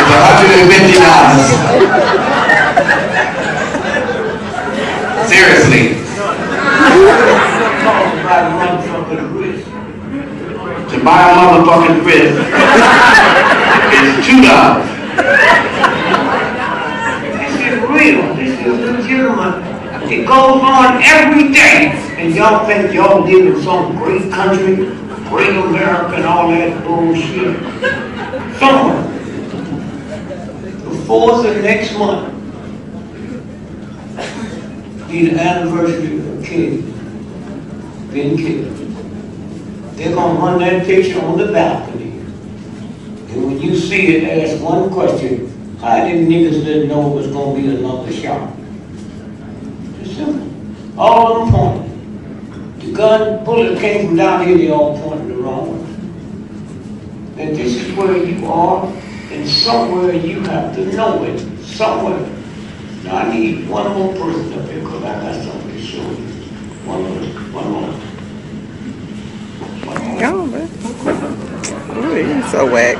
[SPEAKER 6] $150. Seriously. To buy a motherfucking wrist is $2.
[SPEAKER 5] This is real. This is legitimate. It goes on every day. And y'all think y'all live in some great country, great America and all that bullshit. Somewhere. The 4th of next month be the anniversary of a kid being killed. They're going to run that picture on the balcony. And when you see it, ask one question. How did niggas didn't know it was going to be another shot? It's simple. All of them pointing. The gun bullet came from down here, they all pointed the wrong way. And this is where you are, and somewhere you have to know it. Somewhere. Now I need one more person up here because I got something to show you. One more.
[SPEAKER 1] Go, man. Ooh, you're so whack.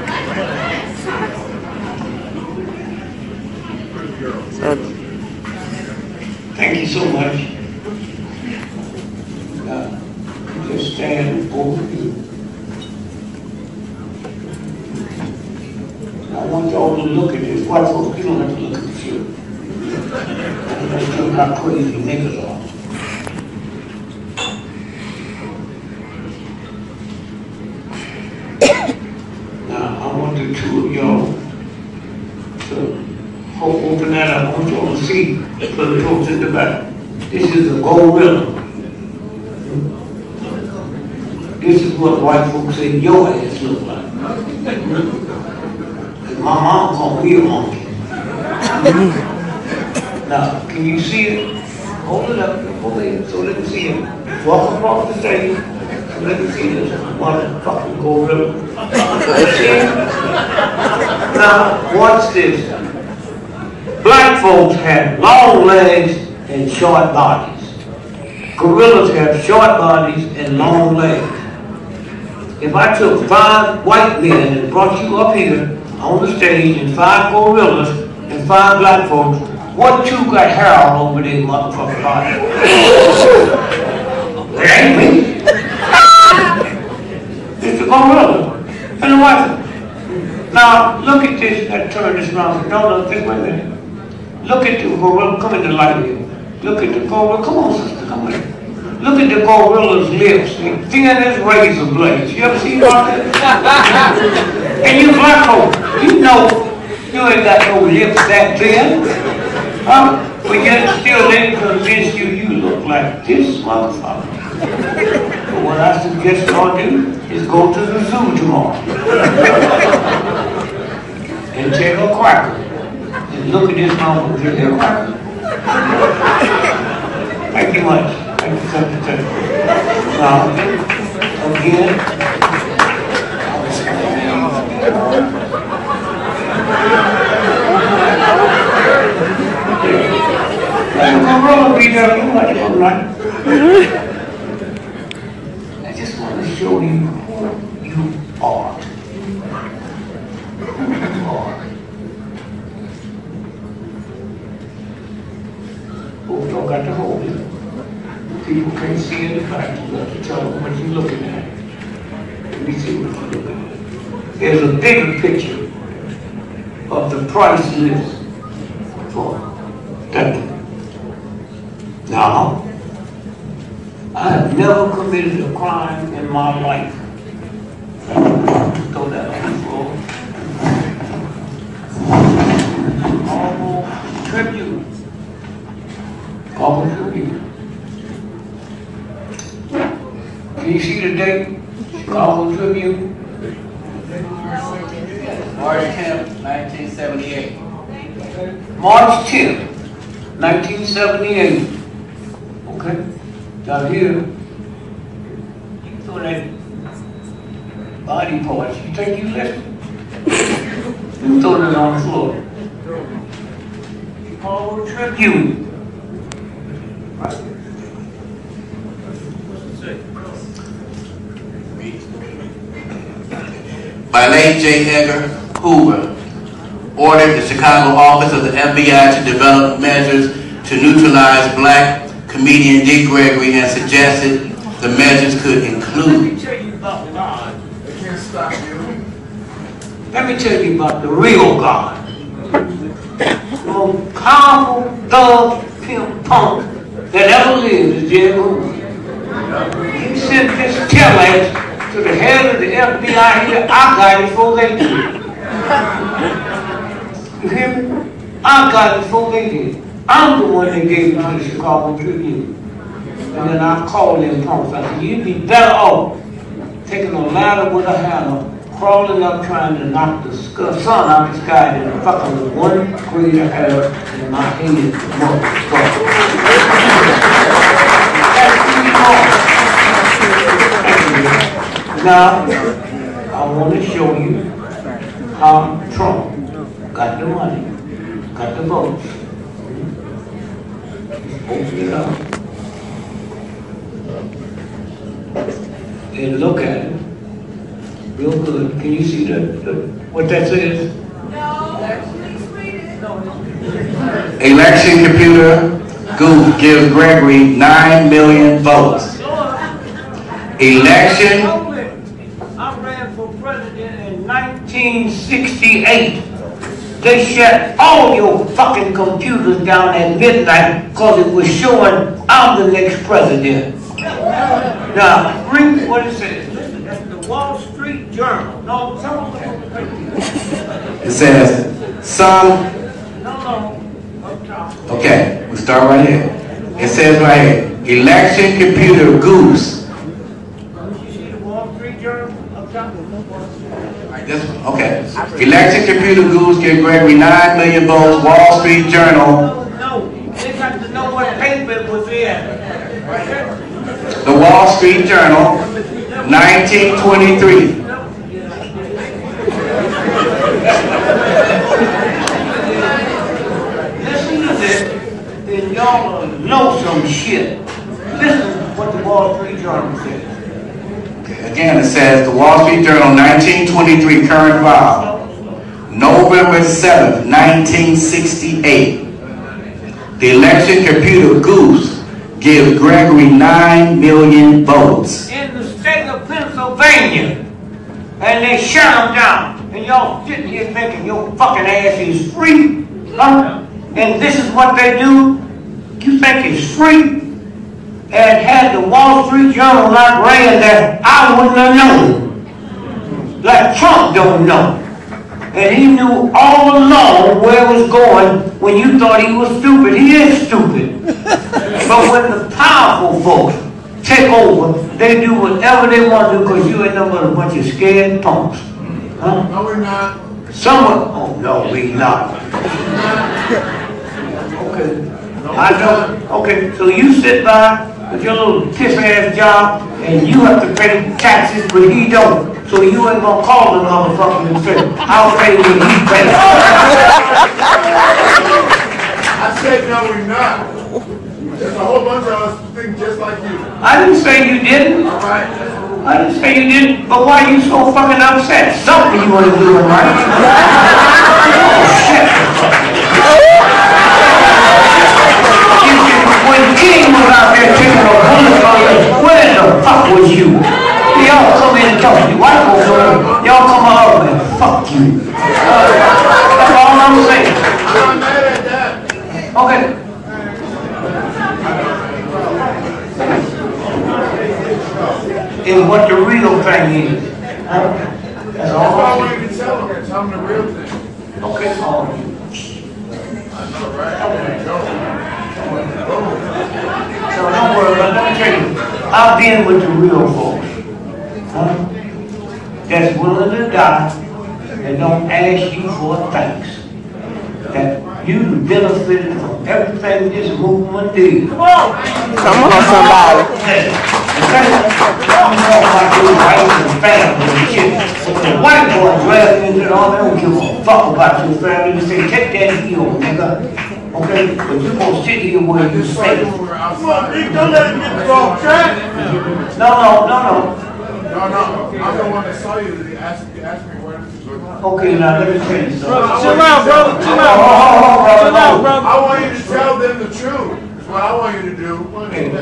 [SPEAKER 5] Thank you so much. Just stand over you. I want y'all to look at this. White folks, you don't have to look at the shit. I don't know how crazy niggas are. Now, I want the two of y'all to open that up. I want y'all to see for the folks in the back. This is a gorilla. This is what white folks say your ass look like. And my mom called me a monkey. Now, can you see it? Hold it up, hold it so let me see it. Walk across the stage, so let me see this motherfucking gorilla. See it? Now, watch this. Black folks have long legs and short bodies. Gorillas have short bodies and long legs. If I took 5 white men and brought you up here on the stage and 5 gorillas and 5 black folks, what two got hair all over their motherfucking body? It ain't me. It's the gorilla and the white. Now look at this. Turn this around. No, this way. Look at the gorilla. Come in the light here. Look at the gorilla. Come on, sister. Come here. Look at the gorilla's lips. They're thin as razor blades. You ever see about that? And you black folk, you know You ain't got no lips that thin. But yet still they convince you you look like this motherfucker. So what I suggest y'all do is go to the zoo tomorrow. And take a cracker. And look at this motherfucker with their cracker. Thank you much. Thank you, thank you. Now, again. I just want to show you who you are. Who you are. Folks don't got to hold it. People can't see in the back. You got to tell them what you're looking at. Let me see what you're looking at. There's a bigger picture of the price list for that. Now, I have never committed a crime in my life. Throw that on the floor. Chicago Tribune. Chicago Tribune. Can you see the date? Chicago Tribune.
[SPEAKER 6] March 10th, 1978.
[SPEAKER 5] March 10th, 1978. Okay? Now here, you throw that body parts, you think you listen? You throw it on the floor. Chicago Tribune. Right.
[SPEAKER 6] By late J. Edgar Hoover, ordered the Chicago office of the FBI to develop measures to neutralize black comedian Dick Gregory and suggested the measures could include.
[SPEAKER 5] Let me tell you about God. They can't stop you. Let me tell you about the real God. The most powerful thug, pimp, punk that ever lived is J. Hoover. He sent this telex to the head of the FBI here. I got it before they did. You hear me? I got it before they did. I'm the one that gave it to the Chicago Tribune. And then I called them punks. I said, you'd be better off taking a ladder with a hammer, crawling up trying to knock the sun out the sky than fucking with one green hair in my head. Now, I want to show you how Trump got the money, got the votes. Open it up and look at it real good. Can you see what that says?
[SPEAKER 7] No, please read it.
[SPEAKER 6] Election computer goof gives Gregory 9 million votes. Election.
[SPEAKER 5] I ran for president in 1968. They shut all your fucking computers down at midnight because it was showing I'm the next president. Now, read what it says. Listen, that's the Wall Street Journal. No, someone look at the paper.
[SPEAKER 6] It says, some...
[SPEAKER 5] No, up top.
[SPEAKER 6] Okay, we start right here. It says right here, election computer goose.
[SPEAKER 5] You see the Wall Street Journal up top?
[SPEAKER 6] This one, okay. Election computer goose give Gregory 9 million votes. Wall Street Journal.
[SPEAKER 5] No, they got to know what paper it was in.
[SPEAKER 6] The Wall Street Journal, 1923.
[SPEAKER 5] Listen to this, then y'all know some shit. Listen to what the Wall Street Journal says.
[SPEAKER 6] Again, it says the Wall Street Journal, 1923, current file. November 7th, 1968. The election computer goose gives Gregory 9 million votes.
[SPEAKER 5] In the state of Pennsylvania. And they shut them down. And y'all sitting here thinking your fucking ass is free. Huh? And this is what they do? You think it's free? And had the Wall Street Journal not ran that, I wouldn't have known. Like Trump don't know. And he knew all along where it was going when you thought he was stupid. He is stupid. But when the powerful folks take over, they do whatever they want to do because you ain't nothing but a bunch of scared punks. Huh?
[SPEAKER 2] No, we're not.
[SPEAKER 5] Someone, oh no, we not. Okay. I know. Okay, so you sit by with your little piss-ass job and you have to pay taxes, but he don't. So you ain't gonna call the motherfucker and say, I'll pay when he pays.
[SPEAKER 2] I said no, we're not. There's a whole bunch of us who think just like you.
[SPEAKER 5] I didn't say you didn't.
[SPEAKER 2] All right.
[SPEAKER 5] I didn't say you didn't, but why are you so fucking upset? Something you want to do, right? Oh, shit. When King was out there taking a bullet from you, where the fuck was you? Y'all come in and talk to you. White folks, y'all come out and fuck you. That's all I'm saying.
[SPEAKER 2] I'm mad at that.
[SPEAKER 5] Okay. Is what the real thing is. That's all
[SPEAKER 2] I
[SPEAKER 5] I
[SPEAKER 2] want you to tell them. Tell them the real thing.
[SPEAKER 5] Okay, all right.
[SPEAKER 2] I know, right?
[SPEAKER 5] So don't worry about it. Let me tell you, I've been with the real folks. That's willing to die and don't ask you for thanks. That you benefited from everything this movement did. Come on!
[SPEAKER 1] Come on, somebody.
[SPEAKER 5] I'm talking about your wife and family and shit. The white boys drag into it all, they don't give a fuck about your family. They say, take that heel, nigga. Okay? But you're gonna sit here where you safe.
[SPEAKER 2] Come on, Nick, don't let him get the wrong track.
[SPEAKER 5] No.
[SPEAKER 2] No, I'm the one that saw you. He asked me where this is looking.
[SPEAKER 5] Okay, now let me tell you something.
[SPEAKER 2] Chill out, brother.
[SPEAKER 5] Chill out, brother.
[SPEAKER 2] I want you to tell them the truth. That's what I want you to do.
[SPEAKER 5] Hey,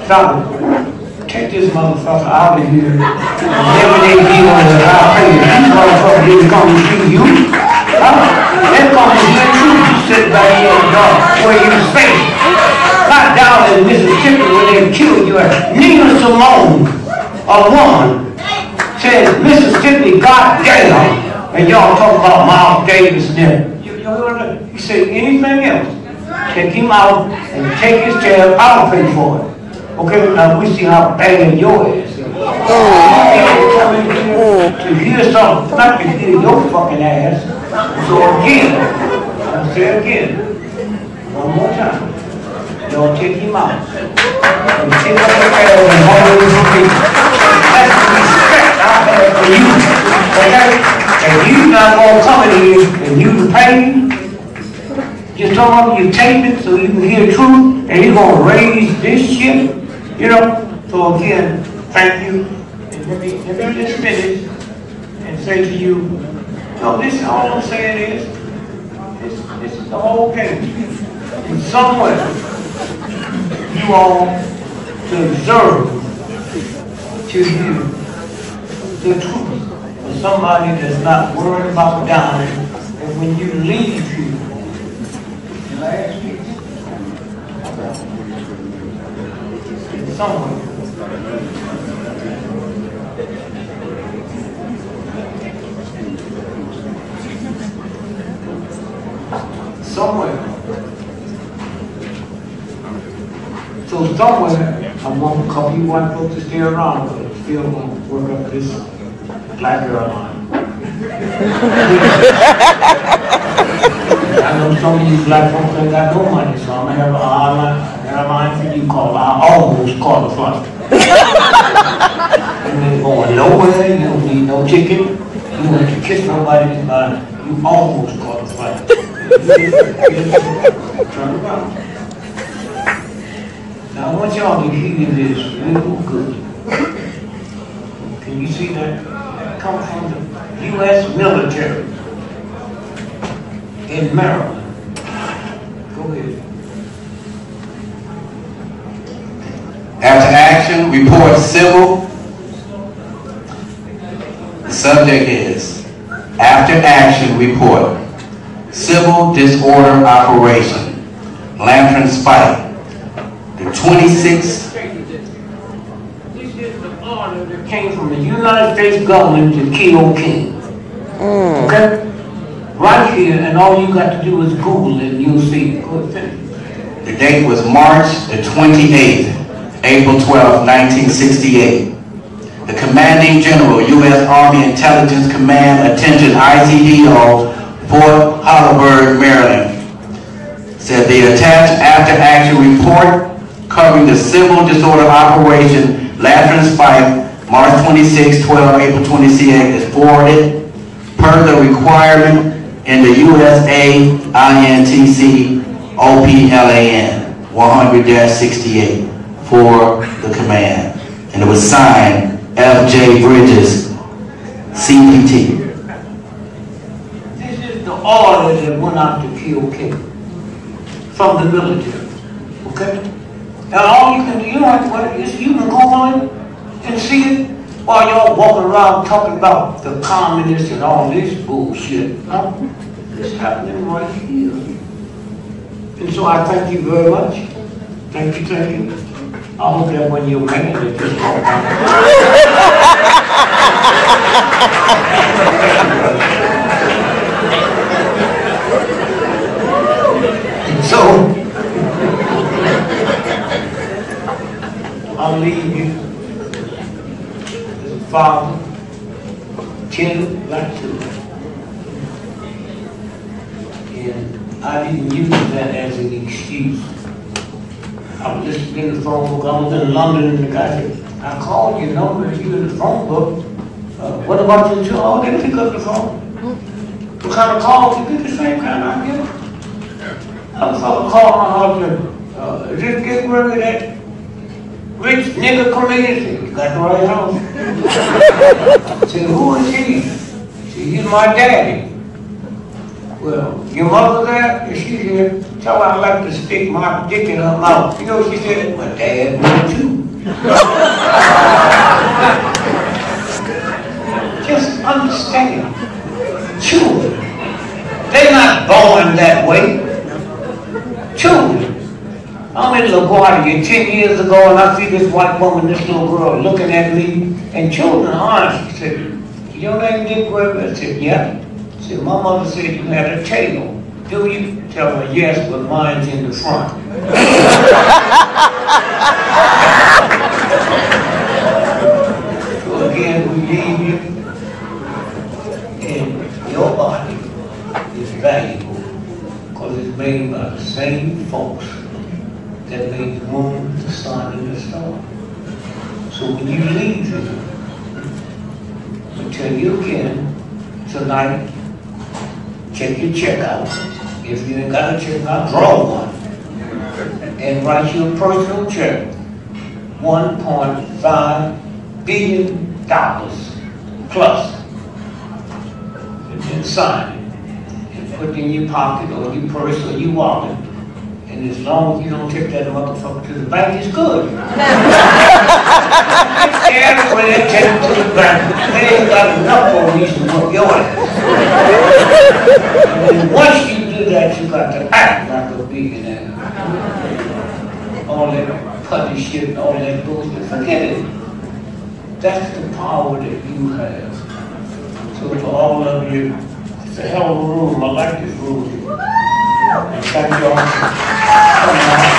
[SPEAKER 5] stop it. Take this motherfucker out of here. Eliminate me on the high pay. These motherfuckers didn't come to see you. They come to hear you. You sit back here in the dark where you safe. Not down in Mississippi where they killed you. Nina Simone, a woman, said Mississippi, goddamn. And y'all talk about Miles Davis and them. You say anything else, take him out and take his jail, I'll pay for it. Okay, now we see how bad your ass is. To hear something, not to hear your fucking ass. So again, I'll say again, one more time, y'all take him out and take up your ass and hold him for me. That's the respect I have for you. Okay? And you not gonna come in here and you pay. Just talk about you tape it so you can hear truth, and you're gonna raise this shit, you know. So again, thank you. And let me just finish and say to you, no, this all I'm saying is, this is the whole game. In some way, you all to observe, to hear the truth of somebody that's not worried about dying, and when you leave here. Last week, somewhere, so somewhere, I want a couple of white folks to stay around, but still want to work up this black girl line. I know some of you black folks ain't got no money, so I'm going to have a line for you called I almost caught a flight. You ain't going nowhere, you don't need no ticket, you don't have to kiss nobody, you almost caught a flight. Turn around. Now I want y'all to hear this real good. Can you see that? That comes from the U.S. military. In Maryland. Go ahead.
[SPEAKER 6] After action, report civil. The subject is after action report. Civil disorder operation. Lantern Spike. The 26th.
[SPEAKER 5] This is the honor that came from the United States government to kill King. Okay? Right here, and all you got to do is Google it and you'll see. Go ahead, finish.
[SPEAKER 6] The date was March the 28th, April 12, 1968. The commanding general, U.S. Army Intelligence Command, attention ICDO, Fort Holabird, Maryland, said the attached after-action report covering the civil disorder operation Lantern Spike, March 26, 12, April 28 is forwarded per the requirement in the USA INTC OPLAN 100-68 for the command. And it was signed F.J. Bridges, CPT.
[SPEAKER 5] This is the order that went out to kill King from the military. Okay? And all you can do, you know what, is you can go on and see it while y'all walking around talking about the communists and all this bullshit. Huh? It's happening right here. And so I thank you very much. Thank you, thank you. I hope that when you're man that this all and so I'll leave you as a father, 10 black children. And I didn't use that as an excuse. I was just in the phone book. I was in London and the guy said, I called your number, you in the phone book. What about your children? Oh, they pick up the phone. What kind of calls? You get the same kind I get. I called my husband, is this Gregory, that rich nigga community? You got the right house. I said, who is he? He said, he's my daddy. Well, your mother there? And she's here. Tell her I like to stick my dick in her mouth. You know what she said? My dad would too. Just understand. Children. They're not born that way. Children. I'm in LaGuardia 10 years ago and I see this white woman, this little girl looking at me. And children are honest. She said, your name Dick Gregory? I said, yeah. She said, my mother said you had a tail. Do you? Tell her yes, but mine's in the front. So again, we leave you, and your body is valuable because it's made by the same folks that made the moon, the sun, and the stars. So when you leave here, I'll tell you again tonight, check your check out. If you ain't got a check out, draw one. And write you a personal check. $1.5 billion plus. And then sign it. And put it in your pocket or your purse or your wallet. And as long as you don't take that motherfucker to the bank, it's good. Everybody take it to the bank. They ain't got enough for a reason to work your ass. And once you do that, you got to act like a billionaire. All that putty shit and all that bullshit, forget it. That's the power that you have. So to all of you, it's a hell of a room. I like this room. And thank y'all for coming out.